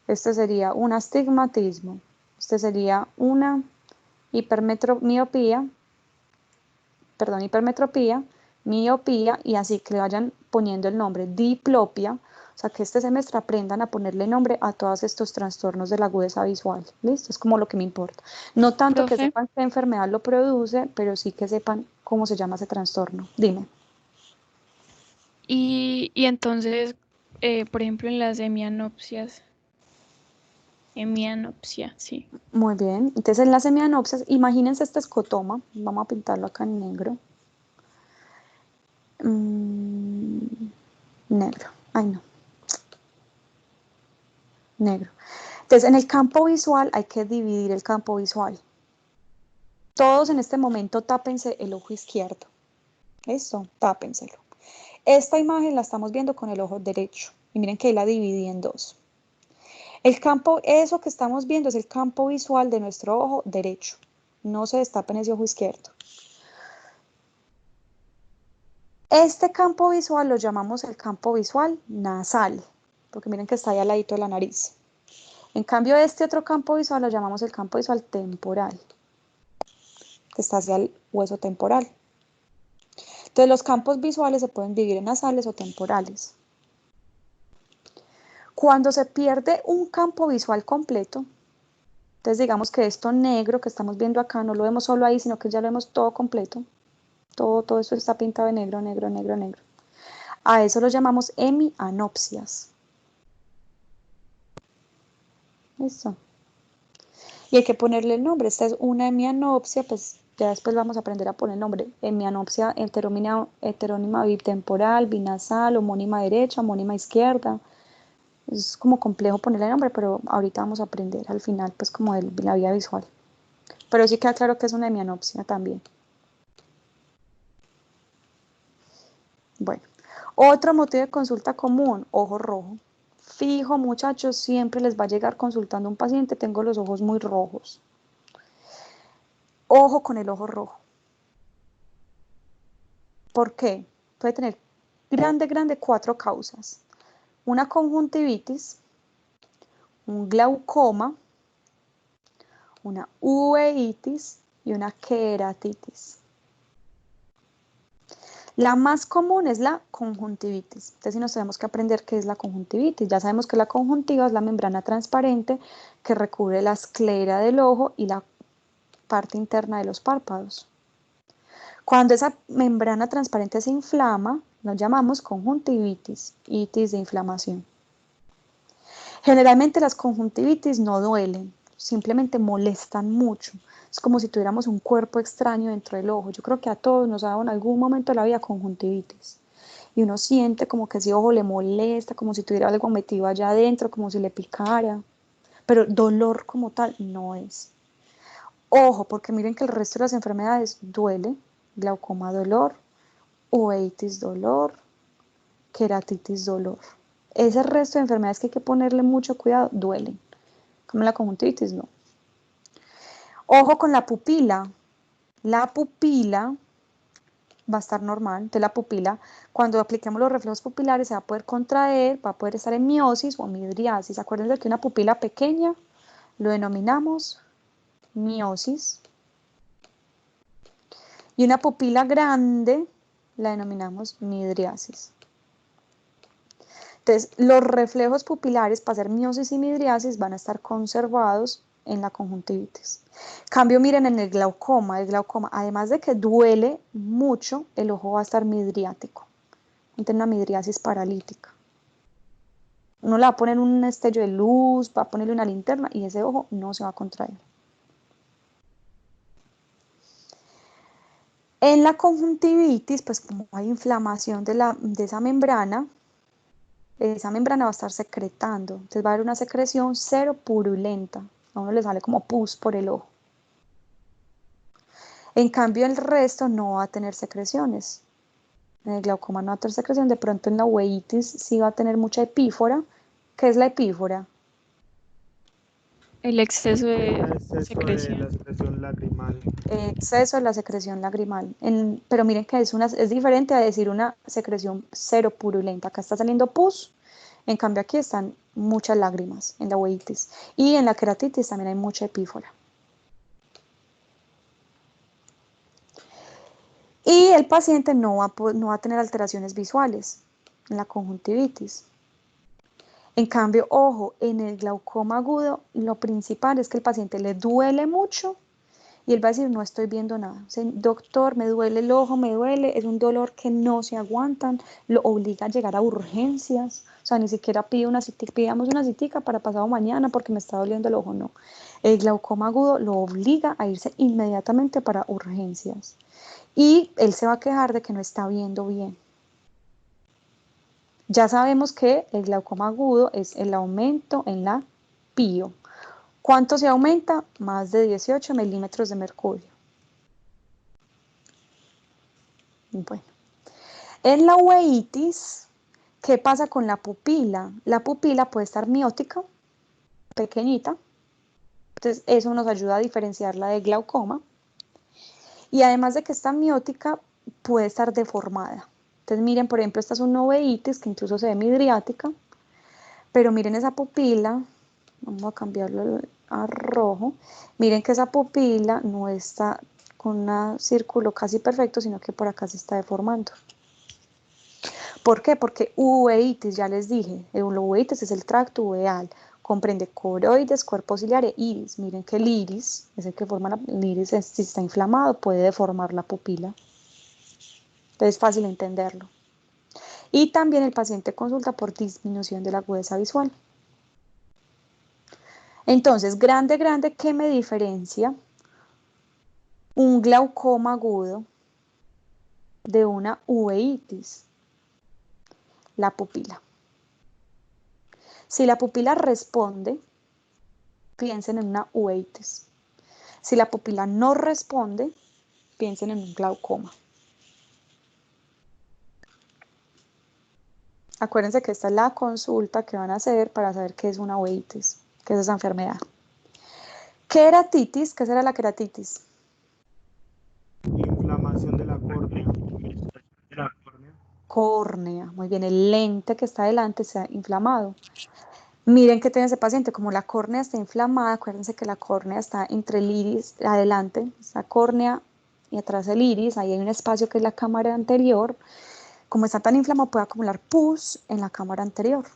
este sería un astigmatismo, este sería una hipermetromiopía hipermetropía, miopía, y así que le vayan poniendo el nombre, diplopia, o sea, que este semestre aprendan a ponerle nombre a todos estos trastornos de la agudeza visual. ¿Listo? Es como lo que me importa. No tanto que Profe, sepan qué enfermedad lo produce, pero sí que sepan cómo se llama ese trastorno. Dime. y entonces, por ejemplo, en las hemianopsia, sí. Muy bien. Entonces, en las hemianopsias, imagínense este escotoma. Vamos a pintarlo acá en negro. Negro. Ay, no. Negro. Entonces, en el campo visual hay que dividir el campo visual. Todos en este momento tápense el ojo izquierdo. Eso, tápenselo. Esta imagen la estamos viendo con el ojo derecho. Y miren que ahí la dividí en dos. El campo, eso que estamos viendo es el campo visual de nuestro ojo derecho. No se destapen ese ojo izquierdo. Este campo visual lo llamamos el campo visual nasal, porque miren que está ahí al ladito de la nariz. En cambio, este otro campo visual lo llamamos el campo visual temporal, que está hacia el hueso temporal. Entonces, los campos visuales se pueden dividir en nasales o temporales. Cuando se pierde un campo visual completo, entonces digamos que esto negro que estamos viendo acá no lo vemos solo ahí, sino que ya lo vemos todo completo. Todo eso está pintado de negro, negro, negro, negro. A eso lo llamamos hemianopsias. Eso. Y hay que ponerle el nombre. Esta es una hemianopsia, pues ya después vamos a aprender a poner el nombre. Hemianopsia heterónima bitemporal, binasal, homónima derecha, homónima izquierda. Es como complejo ponerle nombre, pero ahorita vamos a aprender al final, pues como de la vía visual. Pero sí queda claro que es una hemianopsia también. Bueno, otro motivo de consulta común, ojo rojo. Fijo, muchachos, siempre les va a llegar consultando un paciente, tengo los ojos muy rojos. Ojo con el ojo rojo. ¿Por qué? Puede tener grande, 4 causas. Una conjuntivitis, un glaucoma, una uveitis y una queratitis. La más común es la conjuntivitis. Entonces, si nos tenemos que aprender qué es la conjuntivitis, ya sabemos que la conjuntiva es la membrana transparente que recubre la esclera del ojo y la parte interna de los párpados. Cuando esa membrana transparente se inflama, lo llamamos conjuntivitis, itis de inflamación. Generalmente las conjuntivitis no duelen, simplemente molestan mucho. Es como si tuviéramos un cuerpo extraño dentro del ojo. Yo creo que a todos nos ha dado en algún momento de la vida conjuntivitis. Y uno siente como que ese ojo le molesta, como si tuviera algo metido allá adentro, como si le picara. Pero dolor como tal no es. Ojo, porque miren que el resto de las enfermedades duele. Glaucoma dolor, uveitis dolor, queratitis dolor. Ese resto de enfermedades que hay que ponerle mucho cuidado duelen. Como la conjuntivitis, no. Ojo con la pupila. La pupila va a estar normal. Entonces la pupila, cuando apliquemos los reflejos pupilares, se va a poder contraer, va a poder estar en miosis o midriasis. Acuérdense que una pupila pequeña lo denominamos miosis. Y una pupila grande la denominamos midriasis. Entonces, los reflejos pupilares para hacer miosis y midriasis van a estar conservados en la conjuntivitis. Cambio, miren, en el glaucoma, además de que duele mucho, el ojo va a estar midriático. Tiene una midriasis paralítica. Uno le va a poner un destello de luz, va a ponerle una linterna y ese ojo no se va a contraer. En la conjuntivitis, pues como hay inflamación de esa membrana va a estar secretando. Entonces va a haber una secreción cero purulenta. A uno le sale como pus por el ojo. En cambio, el resto no va a tener secreciones. En el glaucoma no va a tener secreción. De pronto en la uveitis sí va a tener mucha epífora. ¿Qué es la epífora? El exceso de Exceso de la secreción. secreción lagrimal. Exceso de la secreción lagrimal. Pero miren que es diferente a decir una secreción cero purulenta. Acá está saliendo pus, en cambio aquí están muchas lágrimas en la uveitis. Y en la queratitis también hay mucha epífora. Y el paciente no va a tener alteraciones visuales en la conjuntivitis. En cambio, ojo, en el glaucoma agudo, lo principal es que el paciente le duele mucho y él va a decir, no estoy viendo nada. O sea, doctor, me duele el ojo, me duele, es un dolor que no se aguantan, lo obliga a llegar a urgencias. O sea, ni siquiera pidamos una citica para pasado mañana porque me está doliendo el ojo, no. El glaucoma agudo lo obliga a irse inmediatamente para urgencias. Y él se va a quejar de que no está viendo bien. Ya sabemos que el glaucoma agudo es el aumento en la pío. ¿Cuánto se aumenta? Más de 18 milímetros de mercurio. Bueno, en la uveitis, ¿qué pasa con la pupila? La pupila puede estar miótica, pequeñita, entonces eso nos ayuda a diferenciarla de glaucoma. Y además de que está miótica, puede estar deformada. Entonces miren, por ejemplo, esta es una uveitis que incluso se ve midriática, pero miren esa pupila, vamos a cambiarlo a rojo, miren que esa pupila no está con un círculo casi perfecto, sino que por acá se está deformando. ¿Por qué? Porque uveitis, ya les dije, el uveitis es el tracto uveal, comprende coroides, cuerpo ciliar e iris. Miren que el iris, es el que forma el iris, si está inflamado puede deformar la pupila. Entonces es fácil entenderlo. Y también el paciente consulta por disminución de la agudeza visual. Entonces, grande, ¿qué me diferencia un glaucoma agudo de una uveitis? La pupila. Si la pupila responde, piensen en una uveitis. Si la pupila no responde, piensen en un glaucoma. Acuérdense que esta es la consulta que van a hacer para saber qué es una uveitis, qué es esa enfermedad. Queratitis, ¿qué será la queratitis? Inflamación de la córnea. De la córnea. Córnea, muy bien, el lente que está delante se ha inflamado. Miren que tiene ese paciente, como la córnea está inflamada, acuérdense que la córnea está entre el iris, adelante, esta córnea y atrás el iris, ahí hay un espacio que es la cámara anterior. Como está tan inflamado, puede acumular pus en la cámara anterior.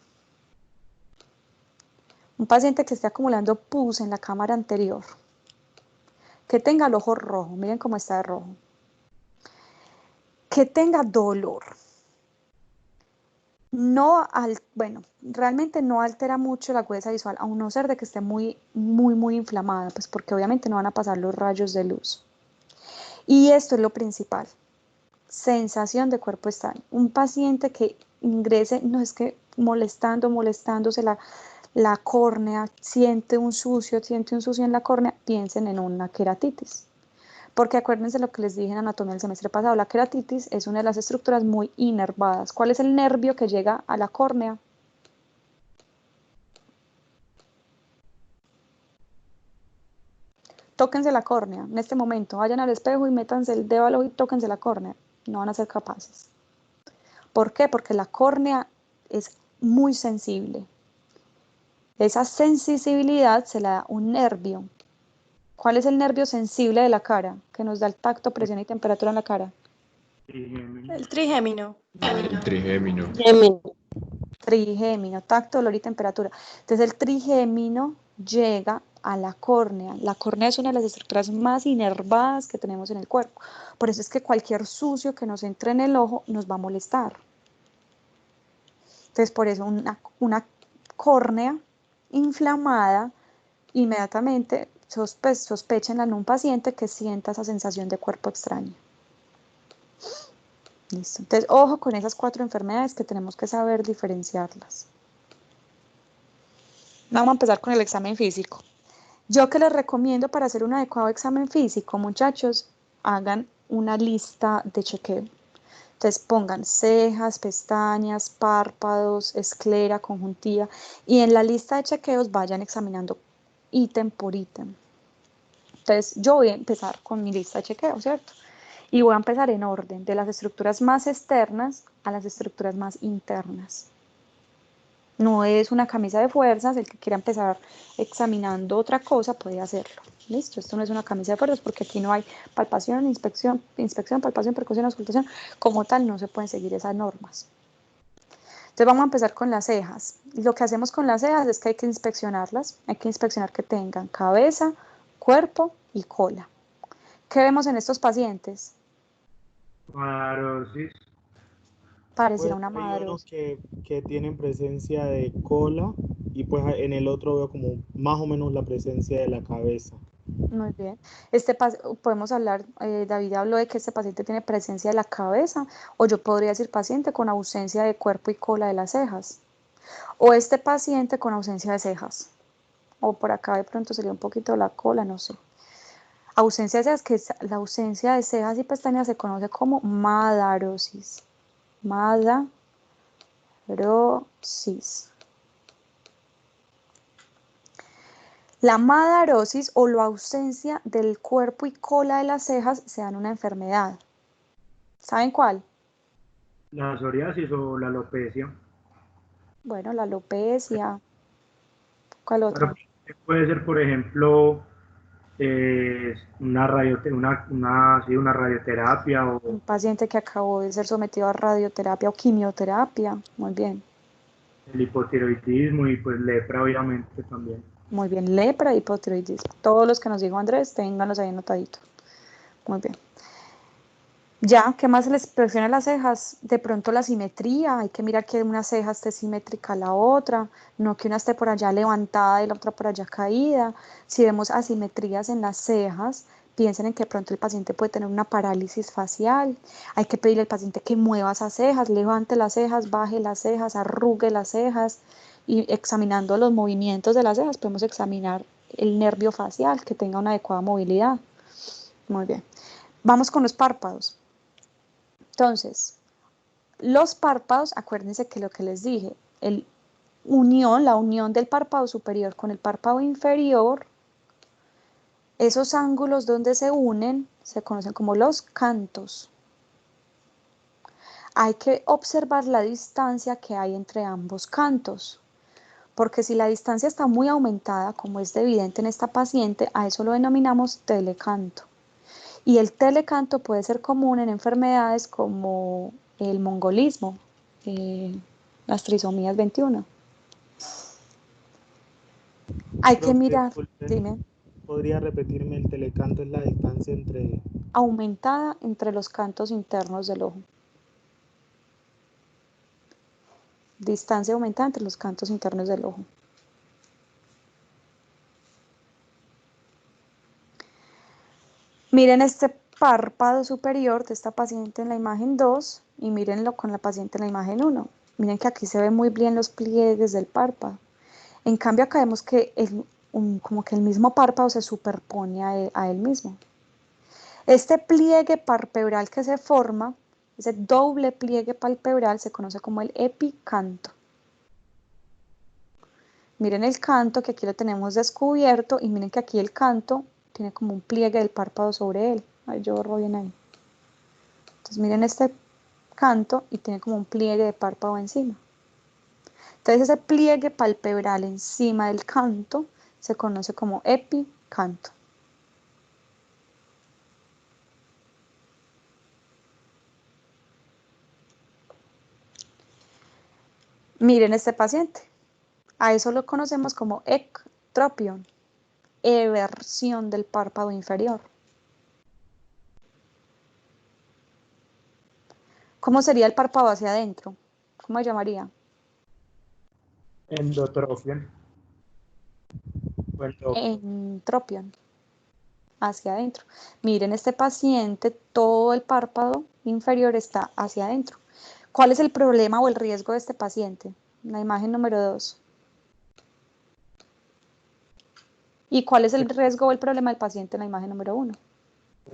Un paciente que esté acumulando pus en la cámara anterior, que tenga el ojo rojo, miren cómo está de rojo, que tenga dolor, realmente no altera mucho la agudeza visual, a no ser de que esté muy inflamada, pues porque obviamente no van a pasar los rayos de luz. Y esto es lo principal, sensación de cuerpo extraño. Un paciente que ingrese, no es que molestándose la córnea, siente un sucio en la córnea, piensen en una queratitis. Porque acuérdense lo que les dije en anatomía el semestre pasado, la queratitis es una de las estructuras muy inervadas. ¿Cuál es el nervio que llega a la córnea? Tóquense la córnea en este momento, vayan al espejo y métanse el dedo al ojo y tóquense la córnea. No van a ser capaces. ¿Por qué? Porque la córnea es muy sensible. Esa sensibilidad se la da un nervio. ¿Cuál es el nervio sensible de la cara? Que nos da el tacto, presión y temperatura en la cara. El trigémino. El trigémino. Trigémino, tacto, dolor y temperatura. Entonces el trigémino llega a la córnea. La córnea es una de las estructuras más inervadas que tenemos en el cuerpo. Por eso es que cualquier sucio que nos entre en el ojo nos va a molestar. Entonces por eso una córnea inflamada, inmediatamente sospechen en un paciente que sienta esa sensación de cuerpo extraño. Listo. Entonces, ojo con esas 4 enfermedades que tenemos que saber diferenciarlas. Vamos a empezar con el examen físico. Yo que les recomiendo para hacer un adecuado examen físico, muchachos, hagan una lista de chequeo. Entonces pongan cejas, pestañas, párpados, esclera, conjuntiva y en la lista de chequeos vayan examinando ítem por ítem. Entonces yo voy a empezar con mi lista de chequeo, ¿cierto? Y voy a empezar en orden, de las estructuras más externas a las estructuras más internas. No es una camisa de fuerzas, el que quiera empezar examinando otra cosa puede hacerlo. Listo, esto no es una camisa de fuerzas porque aquí no hay palpación, inspección, palpación, percusión, auscultación. Como tal, no se pueden seguir esas normas. Entonces vamos a empezar con las cejas. Lo que hacemos con las cejas es que hay que inspeccionarlas, hay que inspeccionar que tengan cabeza, cuerpo y cola. ¿Qué vemos en estos pacientes? Madarosis. Pareciera Pues una hay unos madarosis. que tienen presencia de cola y pues en el otro veo como más o menos la presencia de la cabeza. Muy bien. Podemos hablar, David habló de que este paciente tiene presencia de la cabeza, o yo podría decir paciente con ausencia de cuerpo y cola de las cejas, o este paciente con ausencia de cejas, o por acá de pronto sería un poquito la cola, no sé. Ausencia de cejas, la ausencia de cejas y pestañas se conoce como madarosis. Madarosis. La madarosis o la ausencia del cuerpo y cola de las cejas se da en una enfermedad. ¿Saben cuál? La psoriasis o la alopecia. Bueno, la alopecia. ¿Cuál Pero otra? puede ser, por ejemplo, una radioterapia Un o paciente que acabó de ser sometido a radioterapia o quimioterapia. Muy bien. el hipotiroidismo y pues lepra obviamente también. Muy bien. Lepra, hipotiroidismo. Todos los que nos dijo Andrés, ténganlos ahí anotaditos. Muy bien. Ya, ¿qué más se les presiona las cejas? De pronto la simetría, hay que mirar que una ceja esté simétrica a la otra, no que una esté por allá levantada y la otra por allá caída. Si vemos asimetrías en las cejas, piensen en que de pronto el paciente puede tener una parálisis facial. Hay que pedirle al paciente que mueva esas cejas, levante las cejas, baje las cejas, arrugue las cejas y examinando los movimientos de las cejas podemos examinar el nervio facial que tenga una adecuada movilidad. Muy bien. Vamos con los párpados. Entonces, los párpados, acuérdense que lo que les dije, la unión del párpado superior con el párpado inferior, esos ángulos donde se unen se conocen como los cantos. Hay que observar la distancia que hay entre ambos cantos, porque si la distancia está muy aumentada, como es evidente en esta paciente, a eso lo denominamos telecanto. Y el telecanto puede ser común en enfermedades como el mongolismo, las trisomías 21. Hay que Profe, mirar, disculpe, dime, ¿podría repetirme el telecanto? Es la distancia entre... aumentada entre los cantos internos del ojo. Distancia aumentada entre los cantos internos del ojo. Miren este párpado superior de esta paciente en la imagen 2 y mírenlo con la paciente en la imagen 1. Miren que aquí se ven muy bien los pliegues del párpado. En cambio acá vemos que como que el mismo párpado se superpone a él mismo. Este pliegue palpebral que se forma, ese doble pliegue palpebral se conoce como el epicanto. Miren el canto que aquí lo tenemos descubierto y miren que aquí el canto tiene como un pliegue del párpado sobre él. Ay, yo borro bien ahí. Entonces miren este canto y tiene como un pliegue de párpado encima. Entonces ese pliegue palpebral encima del canto se conoce como epicanto. Miren este paciente. A eso lo conocemos como ectropión, eversión del párpado inferior. ¿Cómo sería el párpado hacia adentro? ¿Cómo se llamaría? Endotrofia. Entropión, hacia adentro. Miren este paciente, todo el párpado inferior está hacia adentro. ¿Cuál es el problema o el riesgo de este paciente? La imagen número 2. ¿Y cuál es el riesgo o el problema del paciente en la imagen número 1?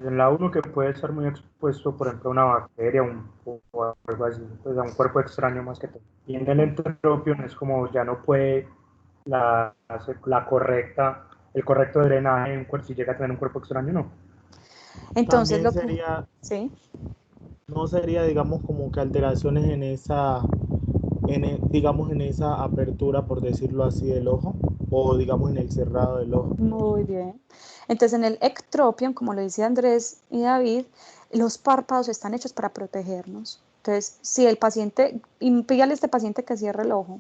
En la 1 que puede estar muy expuesto, por ejemplo, a una bacteria o algo así, pues a un cuerpo extraño más que todo. Y en el entropión es como ya no puede el correcto drenaje, si llega a tener un cuerpo extraño, no. Entonces También lo que... sería, ¿Sí? no sería, digamos, como que alteraciones en digamos, en esa apertura, por decirlo así, del ojo, o digamos en el cerrado del ojo. Muy bien. Entonces, en el ectropion, como lo dice Andrés y David, los párpados están hechos para protegernos. Entonces, si el paciente, pídale a este paciente que cierre el ojo,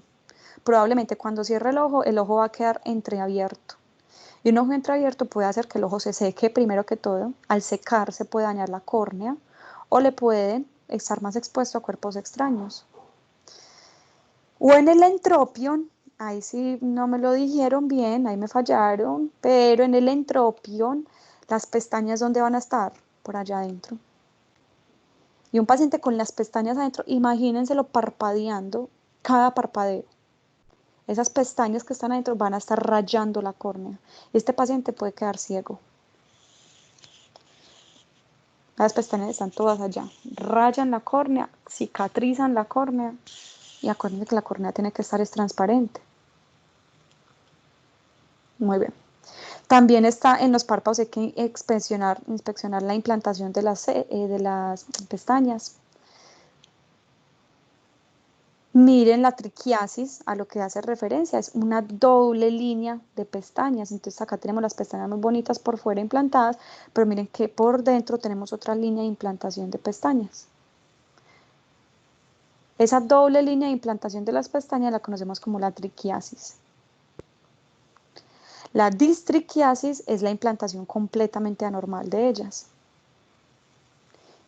probablemente cuando cierre el ojo va a quedar entreabierto. Y un ojo entreabierto puede hacer que el ojo se seque primero que todo. Al secarse puede dañar la córnea o le pueden estar más expuesto a cuerpos extraños. O en el entropion, ahí sí no me lo dijeron bien, ahí me fallaron, pero en el entropion, las pestañas, ¿dónde van a estar? Por allá adentro. Y un paciente con las pestañas adentro, imagínenselo parpadeando cada parpadeo. Esas pestañas que están adentro van a estar rayando la córnea. Este paciente puede quedar ciego. Las pestañas están todas allá. Rayan la córnea, cicatrizan la córnea. Y acuérdense que la córnea tiene que estar transparente. Muy bien. También está en los párpados, hay que inspeccionar la implantación de las pestañas. Miren la triquiasis, a lo que hace referencia, es una doble línea de pestañas. Entonces acá tenemos las pestañas muy bonitas por fuera implantadas, pero miren que por dentro tenemos otra línea de implantación de pestañas. Esa doble línea de implantación de las pestañas la conocemos como la triquiasis. La distriquiasis es la implantación completamente anormal de ellas.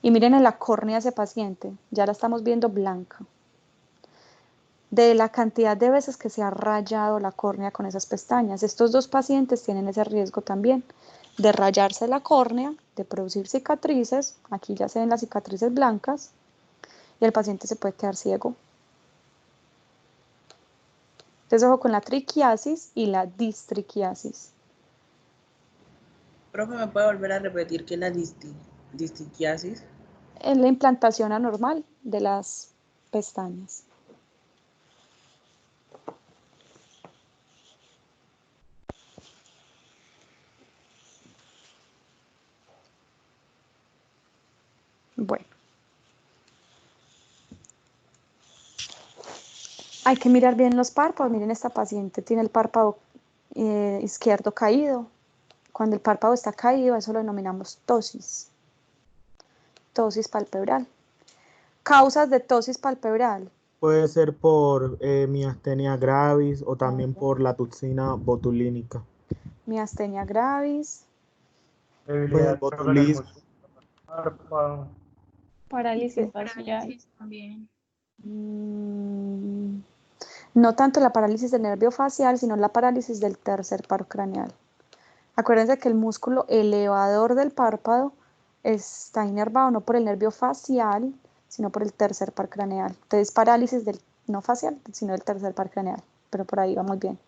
Y miren en la córnea de ese paciente, ya la estamos viendo blanca. De la cantidad de veces que se ha rayado la córnea con esas pestañas. Estos dos pacientes tienen ese riesgo también de rayarse la córnea, de producir cicatrices. Aquí ya se ven las cicatrices blancas y el paciente se puede quedar ciego. Entonces, ojo con la triquiasis y la distriquiasis. Profe, ¿me puede volver a repetir qué es la distiquiasis? Es la implantación anormal de las pestañas. Bueno. Hay que mirar bien los párpados. Miren, esta paciente tiene el párpado izquierdo caído. Cuando el párpado está caído, eso lo denominamos ptosis. Ptosis palpebral. Causas de ptosis palpebral. Puede ser por miastenia gravis o también por la toxina botulínica. Miastenia gravis. Debilidad Pues, sobre el músculo del párpado. Parálisis facial también. No tanto la parálisis del nervio facial, sino la parálisis del tercer par craneal. Acuérdense que el músculo elevador del párpado está inervado no por el nervio facial, sino por el tercer par craneal. Entonces, parálisis del no facial, sino del tercer par craneal. Pero por ahí va muy bien.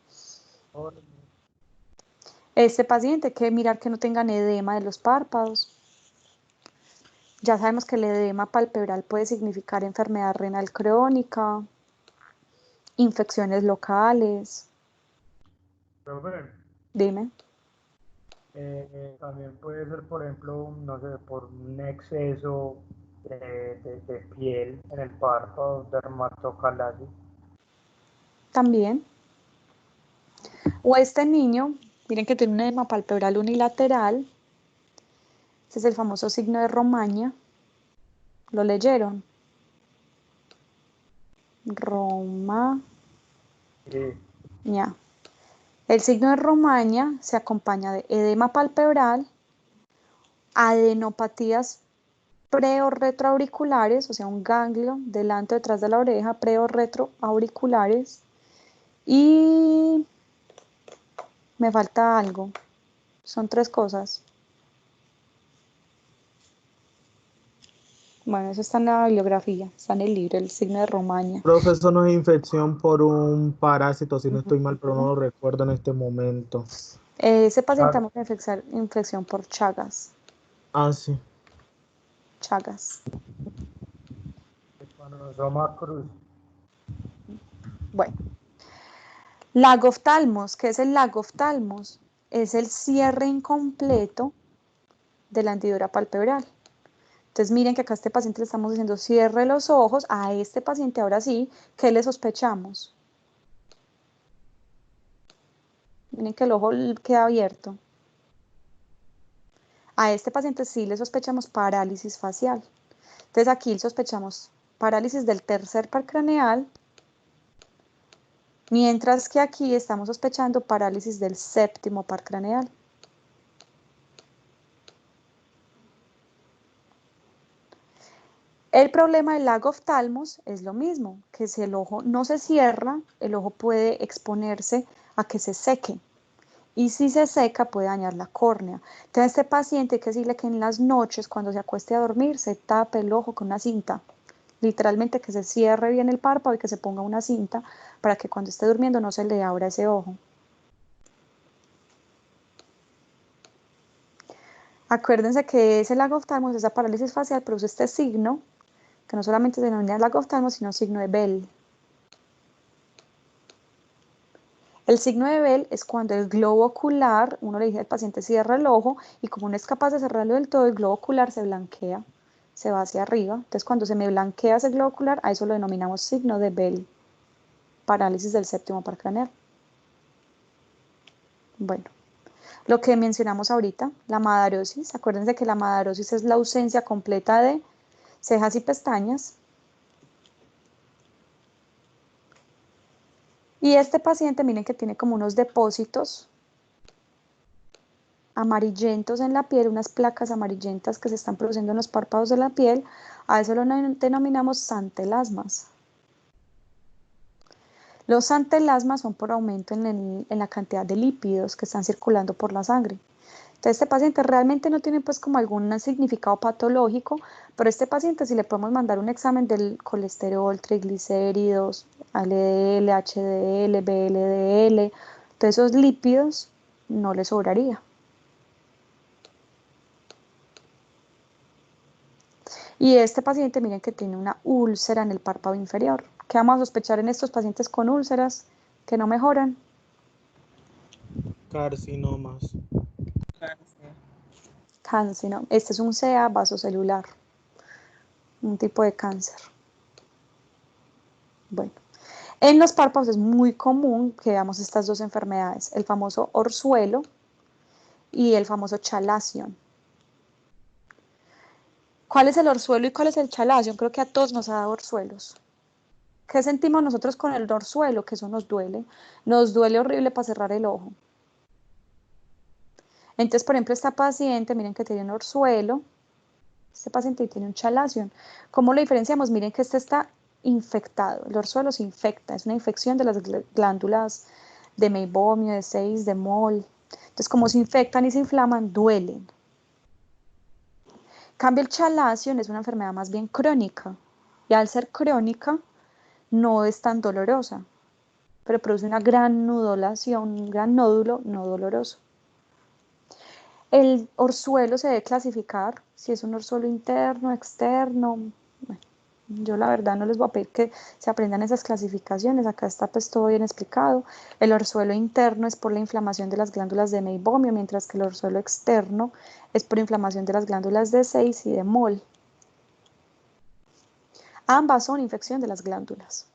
Este paciente hay que mirar que no tengan edema de los párpados. Ya sabemos que el edema palpebral puede significar enfermedad renal crónica, infecciones locales. Profe, Dime. también puede ser, por ejemplo, no sé, por un exceso de piel en el párpado, dermatocalasis. También. O este niño, miren que tiene un edema palpebral unilateral. Ese es el famoso signo de Romaña. ¿Lo leyeron? Romaña. El signo de Romaña se acompaña de edema palpebral, adenopatías pre o retroauriculares, o sea, un ganglio delante o detrás de la oreja, pre o retroauriculares, y me falta algo. Son 3 cosas. Bueno, eso está en la bibliografía, está en el libro, el signo de Romaña. Profe, eso no es infección por un parásito, si no estoy mal, pero no lo recuerdo en este momento. Ese paciente tiene infección por Chagas. Ah, sí. Chagas. Roma Cruz. Bueno. Lagoftalmos. ¿Qué es el lagoftalmos? Es el cierre incompleto de la hendidura palpebral. Entonces miren que acá a este paciente le estamos diciendo cierre los ojos. A este paciente ahora sí, ¿qué le sospechamos? Miren que el ojo queda abierto. A este paciente sí le sospechamos parálisis facial. Entonces aquí sospechamos parálisis del tercer par craneal, mientras que aquí estamos sospechando parálisis del séptimo par craneal. El problema del lag of thalamus es lo mismo, que si el ojo no se cierra, el ojo puede exponerse a que se seque. Y si se seca puede dañar la córnea. Entonces a este paciente hay que decirle que en las noches cuando se acueste a dormir se tape el ojo con una cinta. Literalmente que se cierre bien el párpado y que se ponga una cinta para que cuando esté durmiendo no se le abra ese ojo. Acuérdense que ese lag of thalamus, esa parálisis facial, produce este signo, que no solamente se denomina lag of thalamus, sino signo de Bell. El signo de Bell es cuando el globo ocular, uno le dice al paciente cierra el ojo y como no es capaz de cerrarlo del todo, el globo ocular se blanquea, se va hacia arriba. Entonces cuando se me blanquea ese globo ocular, a eso lo denominamos signo de Bell, parálisis del séptimo par craneal. Bueno, lo que mencionamos ahorita, la madarosis, acuérdense que la madarosis es la ausencia completa de cejas y pestañas. Y este paciente, miren que tiene como unos depósitos amarillentos en la piel, unas placas amarillentas que se están produciendo en los párpados de la piel. A eso lo denominamos santelasmas. Los santelasmas son por aumento en la cantidad de lípidos que están circulando por la sangre. Entonces este paciente realmente no tiene pues como algún significado patológico, pero este paciente si le podemos mandar un examen del colesterol, triglicéridos, LDL, HDL, VLDL, todos esos lípidos no le sobraría. Y este paciente miren que tiene una úlcera en el párpado inferior. ¿Qué vamos a sospechar en estos pacientes con úlceras que no mejoran? Carcinomas. Cáncer, ¿no? Este es un CA vasocelular, un tipo de cáncer. Bueno, en los párpados es muy común que veamos estas dos enfermedades, el famoso orzuelo y el famoso chalazion. ¿Cuál es el orzuelo y cuál es el chalazion? Creo que a todos nos ha dado orzuelos. ¿Qué sentimos nosotros con el orzuelo? Que eso nos duele. Nos duele horrible para cerrar el ojo. Entonces, por ejemplo, esta paciente, miren que tiene un orzuelo. Este paciente tiene un chalazion. ¿Cómo lo diferenciamos? Miren que este está infectado. El orzuelo se infecta. Es una infección de las glándulas de meibomio, de Seyss, de Moll. Entonces, como se infectan y se inflaman, duelen. En cambio, el chalazion es una enfermedad más bien crónica. Y al ser crónica, no es tan dolorosa, pero produce una gran nudulación, un gran nódulo no doloroso. El orzuelo se debe clasificar, si es un orzuelo interno, externo. Bueno, yo la verdad no les voy a pedir que se aprendan esas clasificaciones, acá está pues todo bien explicado. El orzuelo interno es por la inflamación de las glándulas de meibomio, mientras que el orzuelo externo es por inflamación de las glándulas de Seyss y de Moll. Ambas son infección de las glándulas.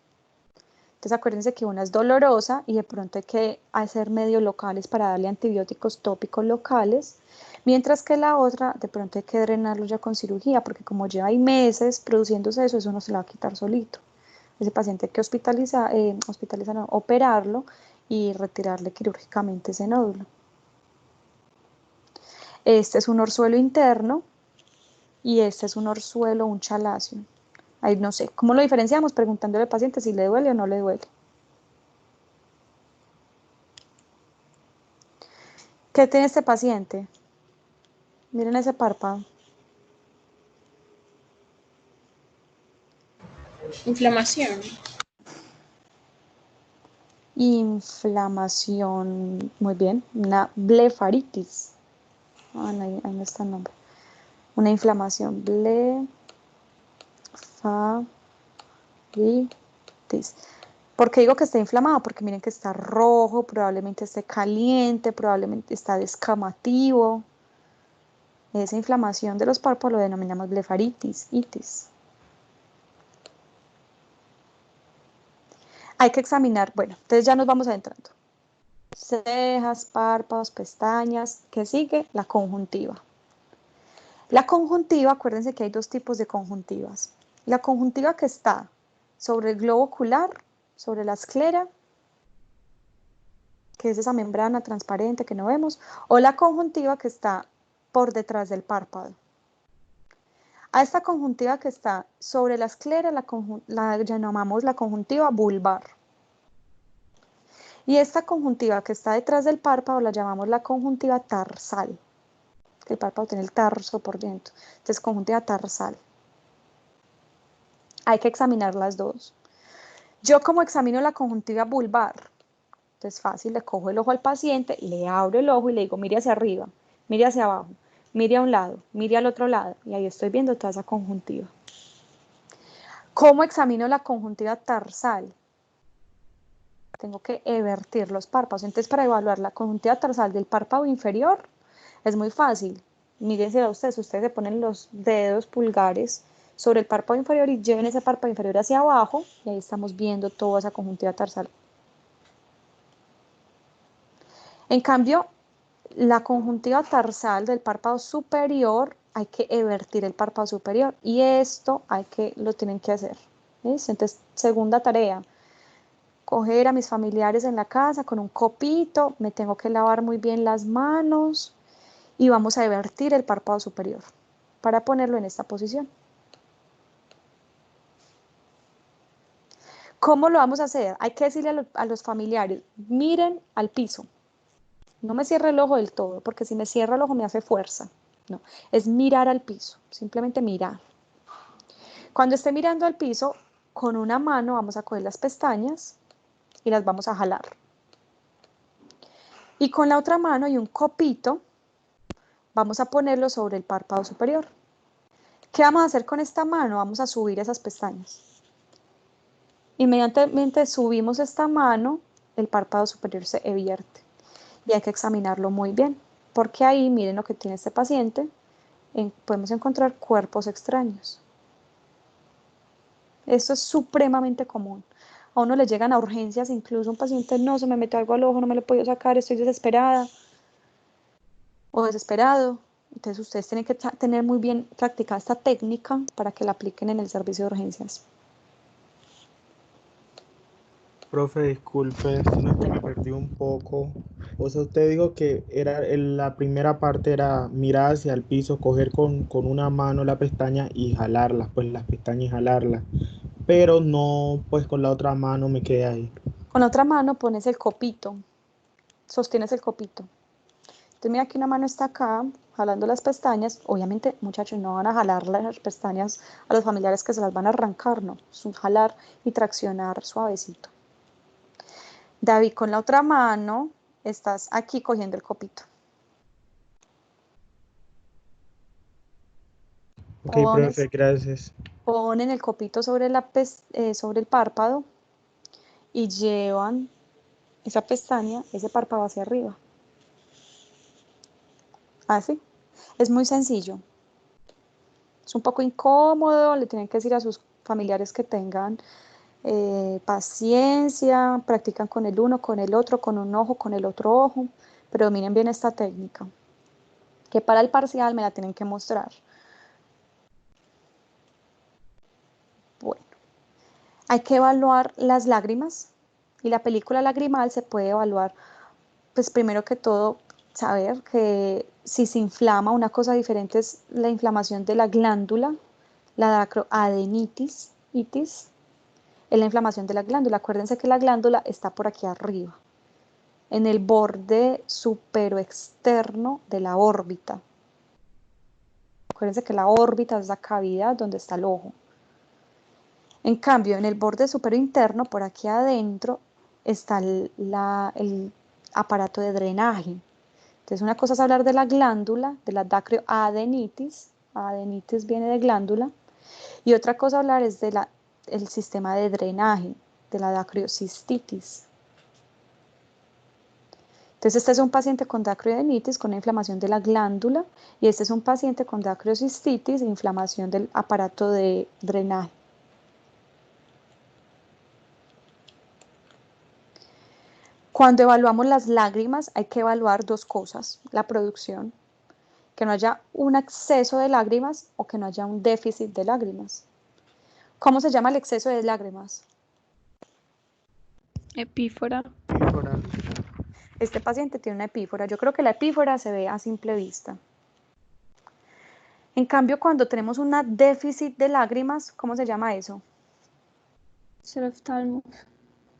Entonces acuérdense que una es dolorosa y de pronto hay que hacer medios locales para darle antibióticos tópicos locales, mientras que la otra de pronto hay que drenarlo ya con cirugía, porque como lleva ahí meses produciéndose eso no se le va a quitar solito. Ese paciente hay que operarlo y retirarle quirúrgicamente ese nódulo. Este es un orzuelo interno y este es un orzuelo, un chalazion. Ahí no sé, ¿cómo lo diferenciamos? Preguntándole al paciente si le duele o no le duele. ¿Qué tiene este paciente? Miren ese párpado. Inflamación. Inflamación, muy bien, una blefaritis. Ah, no, ahí no está el nombre. Una inflamación, blefaritis. ¿Por qué digo que está inflamado? Porque miren que está rojo, probablemente esté caliente, probablemente está descamativo. Esa inflamación de los párpados lo denominamos blefaritis, itis. Hay que examinar, bueno, entonces ya nos vamos adentrando. Cejas, párpados, pestañas. ¿Qué sigue? La conjuntiva. La conjuntiva, acuérdense que hay dos tipos de conjuntivas. La conjuntiva que está sobre el globo ocular, sobre la esclera, que es esa membrana transparente que no vemos, o la conjuntiva que está por detrás del párpado. A esta conjuntiva que está sobre la esclera la llamamos la conjuntiva vulvar. Y esta conjuntiva que está detrás del párpado la llamamos la conjuntiva tarsal. El párpado tiene el tarso por dentro. Entonces, conjuntiva tarsal. Hay que examinar las dos. Yo como examino la conjuntiva vulvar, entonces fácil, le cojo el ojo al paciente, le abro el ojo y le digo, mire hacia arriba, mire hacia abajo, mire a un lado, mire al otro lado. Y ahí estoy viendo toda esa conjuntiva. ¿Cómo examino la conjuntiva tarsal? Tengo que evertir los párpados. Entonces, para evaluar la conjuntiva tarsal del párpado inferior, es muy fácil. Mírense a ustedes se ponen los dedos pulgares sobre el párpado inferior y lleven ese párpado inferior hacia abajo y ahí estamos viendo toda esa conjuntiva tarsal. En cambio, la conjuntiva tarsal del párpado superior hay que evertir el párpado superior y esto lo tienen que hacer. ¿Ves? Entonces, segunda tarea. Coger a mis familiares en la casa con un copito, me tengo que lavar muy bien las manos y vamos a evertir el párpado superior para ponerlo en esta posición. ¿Cómo lo vamos a hacer? Hay que decirle a los familiares, miren al piso. No me cierre el ojo del todo, porque si me cierra el ojo me hace fuerza. No, es mirar al piso, simplemente mirar. Cuando esté mirando al piso, con una mano vamos a coger las pestañas y las vamos a jalar. Y con la otra mano y un copito, vamos a ponerlo sobre el párpado superior. ¿Qué vamos a hacer con esta mano? Vamos a subir esas pestañas. Inmediatamente subimos esta mano, el párpado superior se evierte. Y hay que examinarlo muy bien, porque ahí, miren lo que tiene este paciente, podemos encontrar cuerpos extraños. Esto es supremamente común. A uno le llegan a urgencias, incluso un paciente, no, se me metió algo al ojo, no me lo he podido sacar, estoy desesperada o desesperado. Entonces ustedes tienen que tener muy bien practicada esta técnica para que la apliquen en el servicio de urgencias. Profe, disculpe, sino que me perdí un poco. O sea, usted dijo que la primera parte era mirar hacia el piso, coger con una mano la pestaña y jalarlas, pues las pestañas y jalarlas. Pero no, pues con la otra mano me quedé ahí. Con la otra mano pones el copito, sostienes el copito. Entonces mira que una mano está acá, jalando las pestañas. Obviamente, muchachos, no van a jalar las pestañas a los familiares que se las van a arrancar, no. Es un jalar y traccionar suavecito. David, con la otra mano estás aquí cogiendo el copito. Ok, profe, gracias. Ponen el copito sobre el párpado y llevan esa pestaña, ese párpado hacia arriba. Así. Es muy sencillo. Es un poco incómodo, le tienen que decir a sus familiares que tengan paciencia, practican con el uno, con el otro, con un ojo, con el otro ojo, pero dominen bien esta técnica, que para el parcial me la tienen que mostrar. Bueno, hay que evaluar las lágrimas y la película lagrimal se puede evaluar, pues primero que todo, saber que si se inflama, una cosa diferente es la inflamación de la glándula, la dacroadenitis, es la inflamación de la glándula. Acuérdense que la glándula está por aquí arriba, en el borde superoexterno de la órbita. Acuérdense que la órbita es la cavidad donde está el ojo. En cambio, en el borde superointerno, por aquí adentro, está el aparato de drenaje. Entonces, una cosa es hablar de la glándula, de la dacroadenitis, adenitis viene de glándula, y otra cosa hablar es del sistema de drenaje, de la dacrocistitis. Entonces, este es un paciente con dacroidermitis, con una inflamación de la glándula, y este es un paciente con dacrocistitis, inflamación del aparato de drenaje. Cuando evaluamos las lágrimas, hay que evaluar dos cosas: la producción, que no haya un exceso de lágrimas o que no haya un déficit de lágrimas. ¿Cómo se llama el exceso de lágrimas? Epífora. Epífora. Este paciente tiene una epífora. Yo creo que la epífora se ve a simple vista. En cambio, cuando tenemos un déficit de lágrimas, ¿cómo se llama eso? Seroftalmos.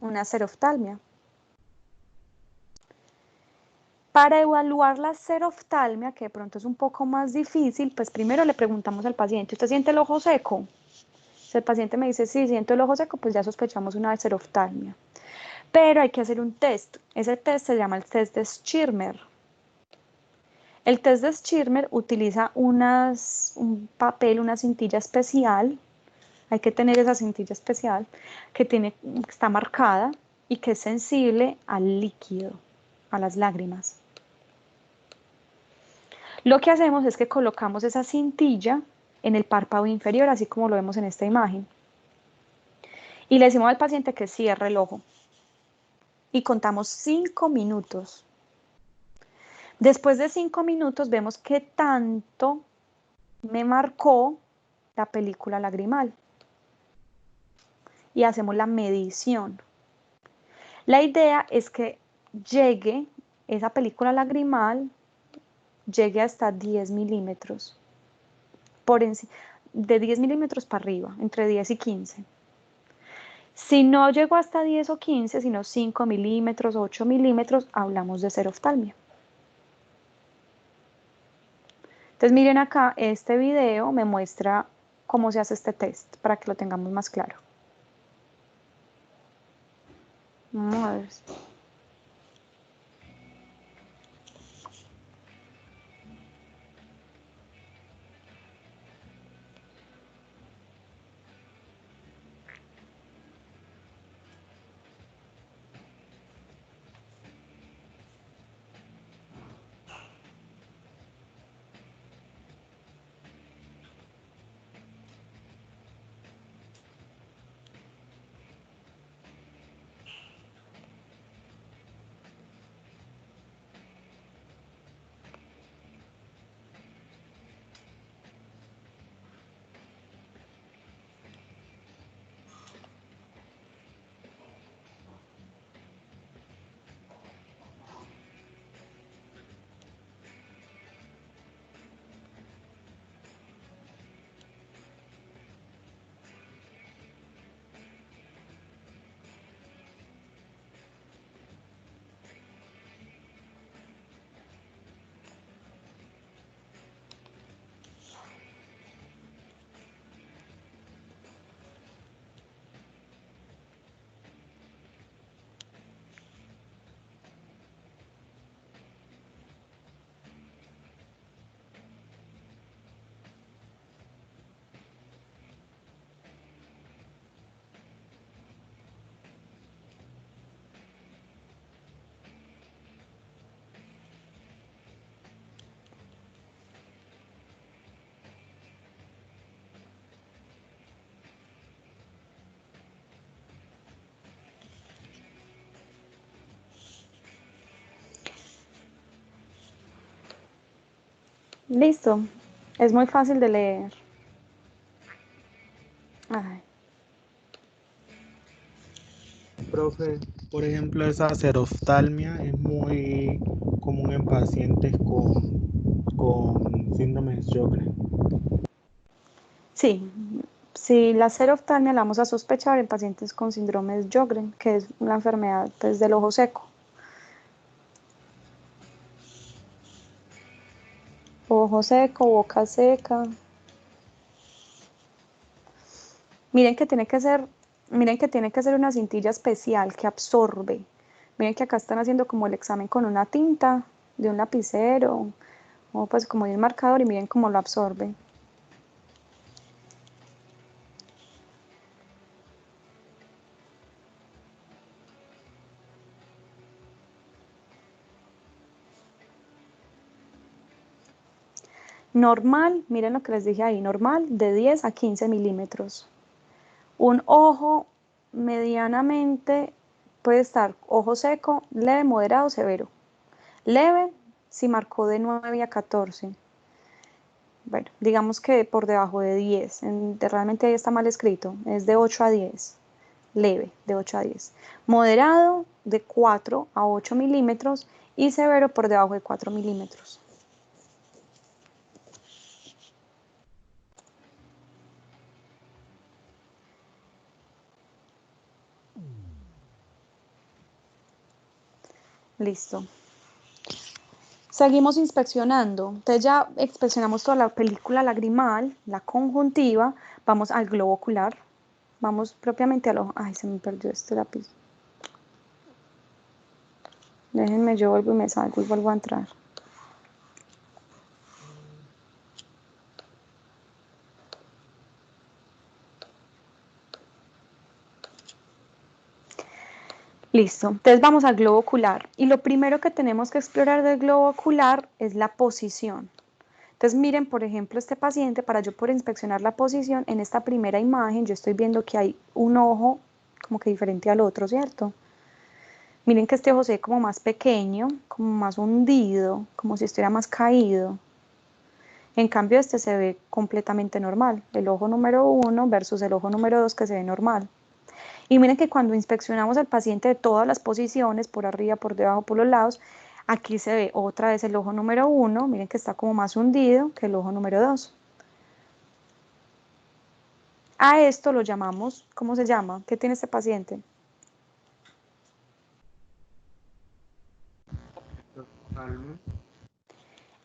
Una seroftalmia. Para evaluar la seroftalmia, que de pronto es un poco más difícil, pues primero le preguntamos al paciente: ¿usted siente el ojo seco? Si el paciente me dice sí, siento el ojo seco, pues ya sospechamos una seroftalmia. Pero hay que hacer un test. Ese test se llama el test de Schirmer. El test de Schirmer utiliza un papel, una cintilla especial. Hay que tener esa cintilla especial que está marcada y que es sensible al líquido, a las lágrimas. Lo que hacemos es que colocamos esa cintilla en el párpado inferior, así como lo vemos en esta imagen. Y le decimos al paciente que cierre el ojo. Y contamos 5 minutos. Después de 5 minutos vemos qué tanto me marcó la película lagrimal. Y hacemos la medición. La idea es que esa película lagrimal llegue hasta 10 milímetros. De 10 milímetros para arriba, entre 10 y 15. Si no llegó hasta 10 o 15, sino 5 milímetros, 8 milímetros, hablamos de seroftalmia. Entonces miren acá, este video me muestra cómo se hace este test para que lo tengamos más claro. Vamos a ver. Listo. Es muy fácil de leer. Ay. Profe, por ejemplo, esa seroftalmia es muy común en pacientes con síndrome de Sjögren. Sí, si la seroftalmia la vamos a sospechar en pacientes con síndrome de Sjögren, que es una enfermedad pues, del ojo seco. Ojo seco, boca seca. Miren que tiene que ser una cintilla especial que absorbe. Miren que acá están haciendo como el examen con una tinta de un lapicero o pues como de un marcador y miren cómo lo absorbe. Normal, miren lo que les dije ahí, normal de 10 a 15 milímetros. Un ojo medianamente puede estar ojo seco, leve, moderado, severo. Leve, si marcó de 9 a 14. Bueno, digamos que por debajo de 10. Realmente ahí está mal escrito. Es de 8 a 10. Leve, de 8 a 10. Moderado, de 4 a 8 milímetros. Y severo, por debajo de 4 milímetros. Listo. Seguimos inspeccionando. Entonces ya inspeccionamos toda la película lagrimal, la conjuntiva. Vamos al globo ocular. Vamos propiamente al ojo. Ay, se me perdió este lápiz. Déjenme, yo vuelvo y me salgo y vuelvo a entrar. Listo, entonces vamos al globo ocular y lo primero que tenemos que explorar del globo ocular es la posición. Entonces miren, por ejemplo, este paciente, para yo poder inspeccionar la posición, en esta primera imagen yo estoy viendo que hay un ojo como que diferente al otro, ¿cierto? Miren que este ojo se ve como más pequeño, como más hundido, como si estuviera más caído. En cambio este se ve completamente normal, el ojo número 1 versus el ojo número 2 que se ve normal. Y miren que cuando inspeccionamos al paciente de todas las posiciones, por arriba, por debajo, por los lados, aquí se ve otra vez el ojo número 1, miren que está como más hundido que el ojo número 2. A esto lo llamamos, ¿cómo se llama? ¿Qué tiene este paciente?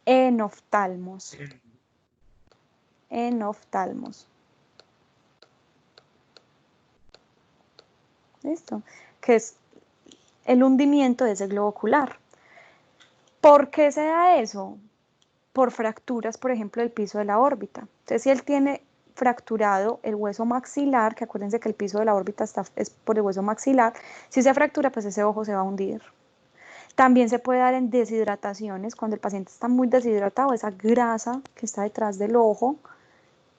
Enoftalmos. Enoftalmos. ¿Listo? Que es el hundimiento de ese globo ocular. ¿Por qué se da eso? Por fracturas, por ejemplo, del piso de la órbita. Entonces, si él tiene fracturado el hueso maxilar, que acuérdense que el piso de la órbita es por el hueso maxilar, si se fractura, pues ese ojo se va a hundir. También se puede dar en deshidrataciones, cuando el paciente está muy deshidratado, esa grasa que está detrás del ojo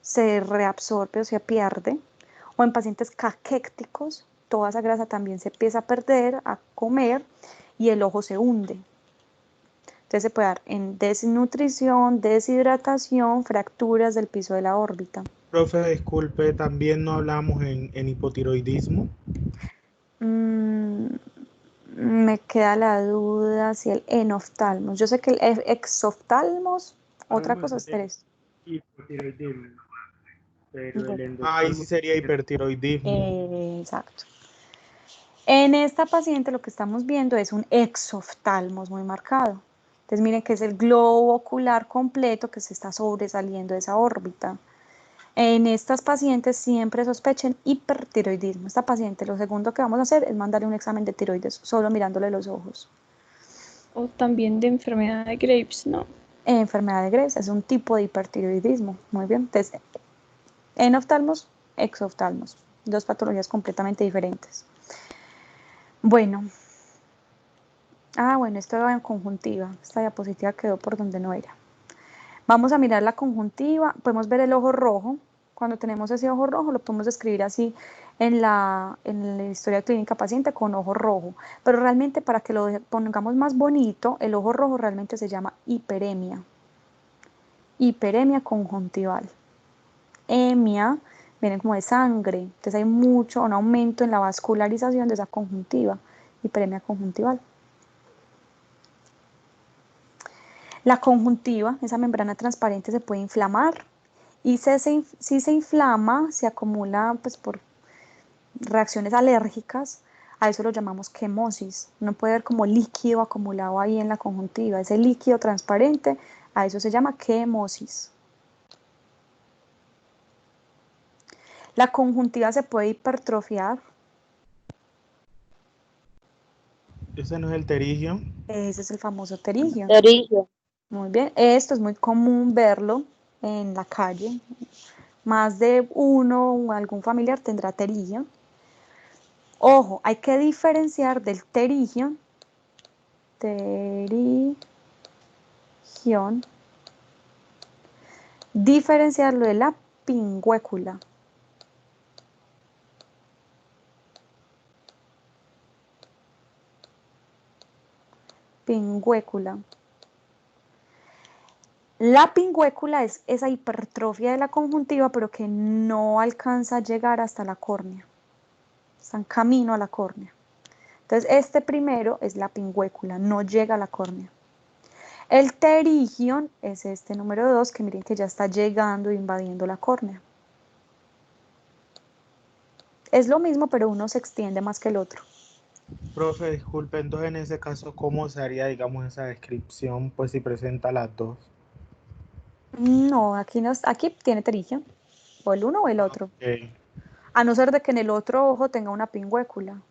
se reabsorbe o se pierde, o en pacientes caquécticos, toda esa grasa también se empieza a perder, a comer, y el ojo se hunde. Entonces se puede dar en desnutrición, deshidratación, fracturas del piso de la órbita. Profe, disculpe, también no hablamos en hipotiroidismo. Me queda la duda si el enoftalmos. Yo sé que el exoftalmos, otra cosa es estrés. Hipotiroidismo. Pero Bueno. el Ahí endospermo sí sería hipertiroidismo. Exacto. En esta paciente lo que estamos viendo es un exoftalmos muy marcado. Entonces miren que es el globo ocular completo que se está sobresaliendo de esa órbita. En estas pacientes siempre sospechen hipertiroidismo. Esta paciente lo segundo que vamos a hacer es mandarle un examen de tiroides, solo mirándole los ojos. O también de enfermedad de Graves, ¿no? Enfermedad de Graves es un tipo de hipertiroidismo. Muy bien. Entonces, enoftalmos, exoftalmos. Dos patologías completamente diferentes. Bueno. Bueno, esto va en conjuntiva. Esta diapositiva quedó por donde no era. Vamos a mirar la conjuntiva. Podemos ver el ojo rojo. Cuando tenemos ese ojo rojo lo podemos describir así en la historia clínica paciente con ojo rojo. Pero realmente para que lo pongamos más bonito, el ojo rojo realmente se llama hiperemia. Hiperemia conjuntival. Emia viene como de sangre. Entonces hay un aumento en la vascularización de esa conjuntiva. Hiperemia conjuntival. La conjuntiva, esa membrana transparente, se puede inflamar y si se inflama, se acumula pues, por reacciones alérgicas, a eso lo llamamos quemosis. Uno puede ver como líquido acumulado ahí en la conjuntiva. Ese líquido transparente, a eso se llama quemosis. La conjuntiva se puede hipertrofiar. ¿Ese no es el terigio? Ese es el famoso terigio. Terigio. Muy bien, esto es muy común verlo en la calle. Más de uno o algún familiar tendrá terigio. Ojo, hay que diferenciar del terigión, Diferenciarlo de la pingüécula. Pingüécula. La pingüécula es esa hipertrofia de la conjuntiva, pero que no alcanza a llegar hasta la córnea. Está en camino a la córnea. Entonces, este primero es la pingüécula, no llega a la córnea. El pterigion es este número 2, que miren que ya está llegando e invadiendo la córnea. Es lo mismo, pero uno se extiende más que el otro. Profe, disculpe, entonces en ese caso, ¿cómo se haría, digamos, esa descripción, pues si presenta las dos? No, aquí tiene pterigion, o el uno o el otro. Ok. A no ser de que en el otro ojo tenga una pingüécula.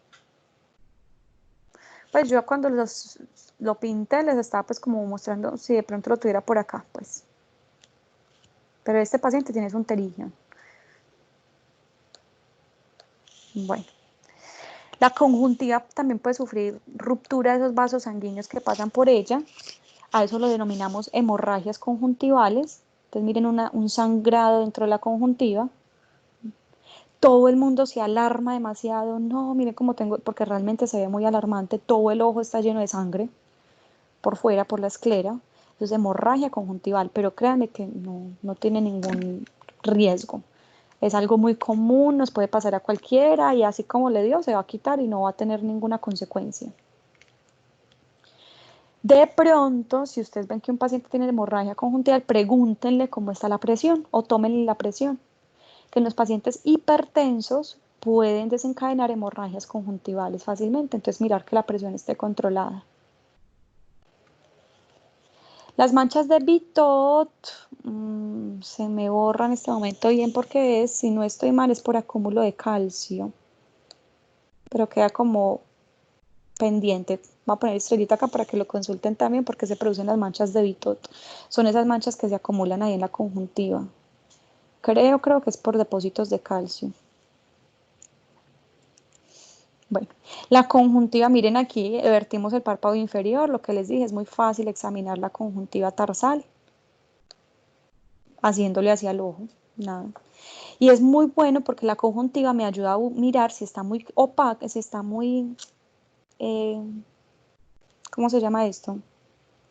Pues yo cuando lo pinté les estaba pues como mostrando si de pronto lo tuviera por acá, pues. Pero este paciente tiene un pterigion. Bueno. La conjuntiva también puede sufrir ruptura de esos vasos sanguíneos que pasan por ella. A eso lo denominamos hemorragias conjuntivales. Entonces miren un sangrado dentro de la conjuntiva. Todo el mundo se alarma demasiado. No, miren cómo tengo, porque realmente se ve muy alarmante. Todo el ojo está lleno de sangre por fuera, por la esclera. Entonces hemorragia conjuntival, pero créanme que no tiene ningún riesgo. Es algo muy común, nos puede pasar a cualquiera y así como le dio, se va a quitar y no va a tener ninguna consecuencia. De pronto, si ustedes ven que un paciente tiene hemorragia conjuntival, pregúntenle cómo está la presión o tómenle la presión. Que en los pacientes hipertensos pueden desencadenar hemorragias conjuntivales fácilmente, entonces mirar que la presión esté controlada. Las manchas de Bitot se me borran en este momento bien porque si no estoy mal, es por acúmulo de calcio. Pero queda como pendiente. Voy a poner estrellita acá para que lo consulten también porque se producen las manchas de Bitot. Son esas manchas que se acumulan ahí en la conjuntiva. Creo que es por depósitos de calcio. Bueno, la conjuntiva, miren aquí, vertimos el párpado inferior, lo que les dije, es muy fácil examinar la conjuntiva tarsal, haciéndole hacia el ojo, nada. Y es muy bueno porque la conjuntiva me ayuda a mirar si está muy opaca, si está muy, ¿cómo se llama esto?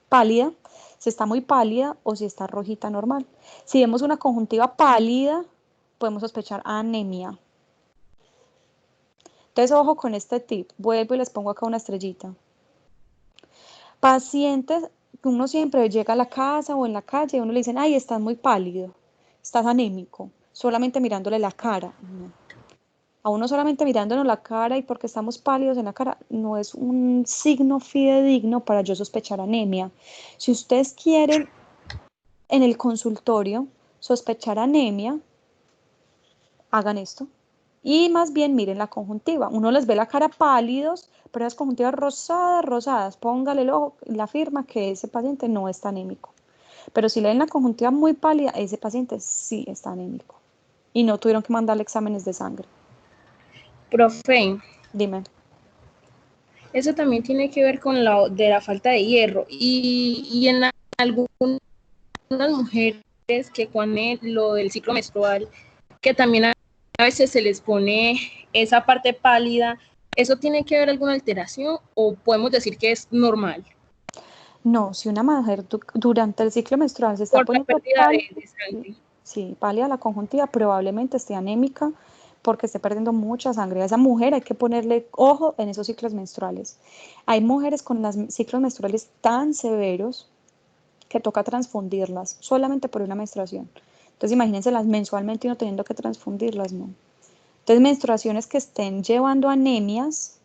Pálida, si está muy pálida o si está rojita normal. Si vemos una conjuntiva pálida, podemos sospechar anemia. Entonces, ojo con este tip. Vuelvo y les pongo acá una estrellita. Pacientes, uno siempre llega a la casa o en la calle y uno le dicen, ay, estás muy pálido, estás anémico, solamente mirándole la cara. No. A uno solamente mirándonos la cara y porque estamos pálidos en la cara, no es un signo fidedigno para yo sospechar anemia. Si ustedes quieren en el consultorio sospechar anemia, hagan esto. Y más bien miren la conjuntiva. Uno les ve la cara pálidos, pero las conjuntivas rosadas. Póngale el ojo, la firma que ese paciente no está anémico. Pero si le ven la conjuntiva muy pálida, ese paciente sí está anémico. Y no tuvieron que mandarle exámenes de sangre. Profe, Dime. eso también tiene que ver con la falta de hierro. Y en algunas mujeres que cuando lo del ciclo menstrual, que también a veces se les pone esa parte pálida, ¿eso tiene que ver alguna alteración o podemos decir que es normal? No, si una mujer durante el ciclo menstrual se está Por la poniendo pérdida de sangre. sí, pálida la conjuntiva, probablemente esté anémica porque esté perdiendo mucha sangre. A esa mujer hay que ponerle ojo en esos ciclos menstruales. Hay mujeres con los ciclos menstruales tan severos que toca transfundirlas solamente por una menstruación. Entonces imagínense las mensualmente y no teniendo que transfundirlas, ¿no? Entonces menstruaciones que estén llevando anemias,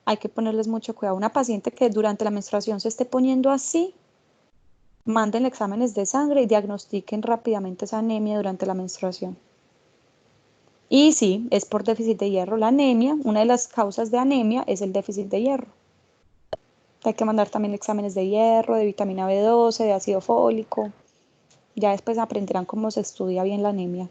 hay que ponerles mucho cuidado. Una paciente que durante la menstruación se esté poniendo así, manden exámenes de sangre y diagnostiquen rápidamente esa anemia durante la menstruación. Y sí, es por déficit de hierro. La anemia, una de las causas de anemia es el déficit de hierro. Hay que mandar también exámenes de hierro, de vitamina B12, de ácido fólico. Ya después aprenderán cómo se estudia bien la anemia.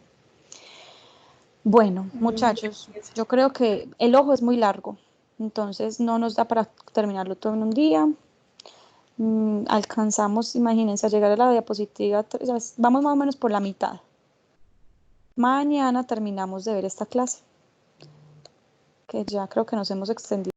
Bueno, muchachos, yo creo que el ojo es muy largo, entonces no nos da para terminarlo todo en un día. Alcanzamos, imagínense, a llegar a la diapositiva, vamos más o menos por la mitad. Mañana terminamos de ver esta clase, que ya creo que nos hemos extendido.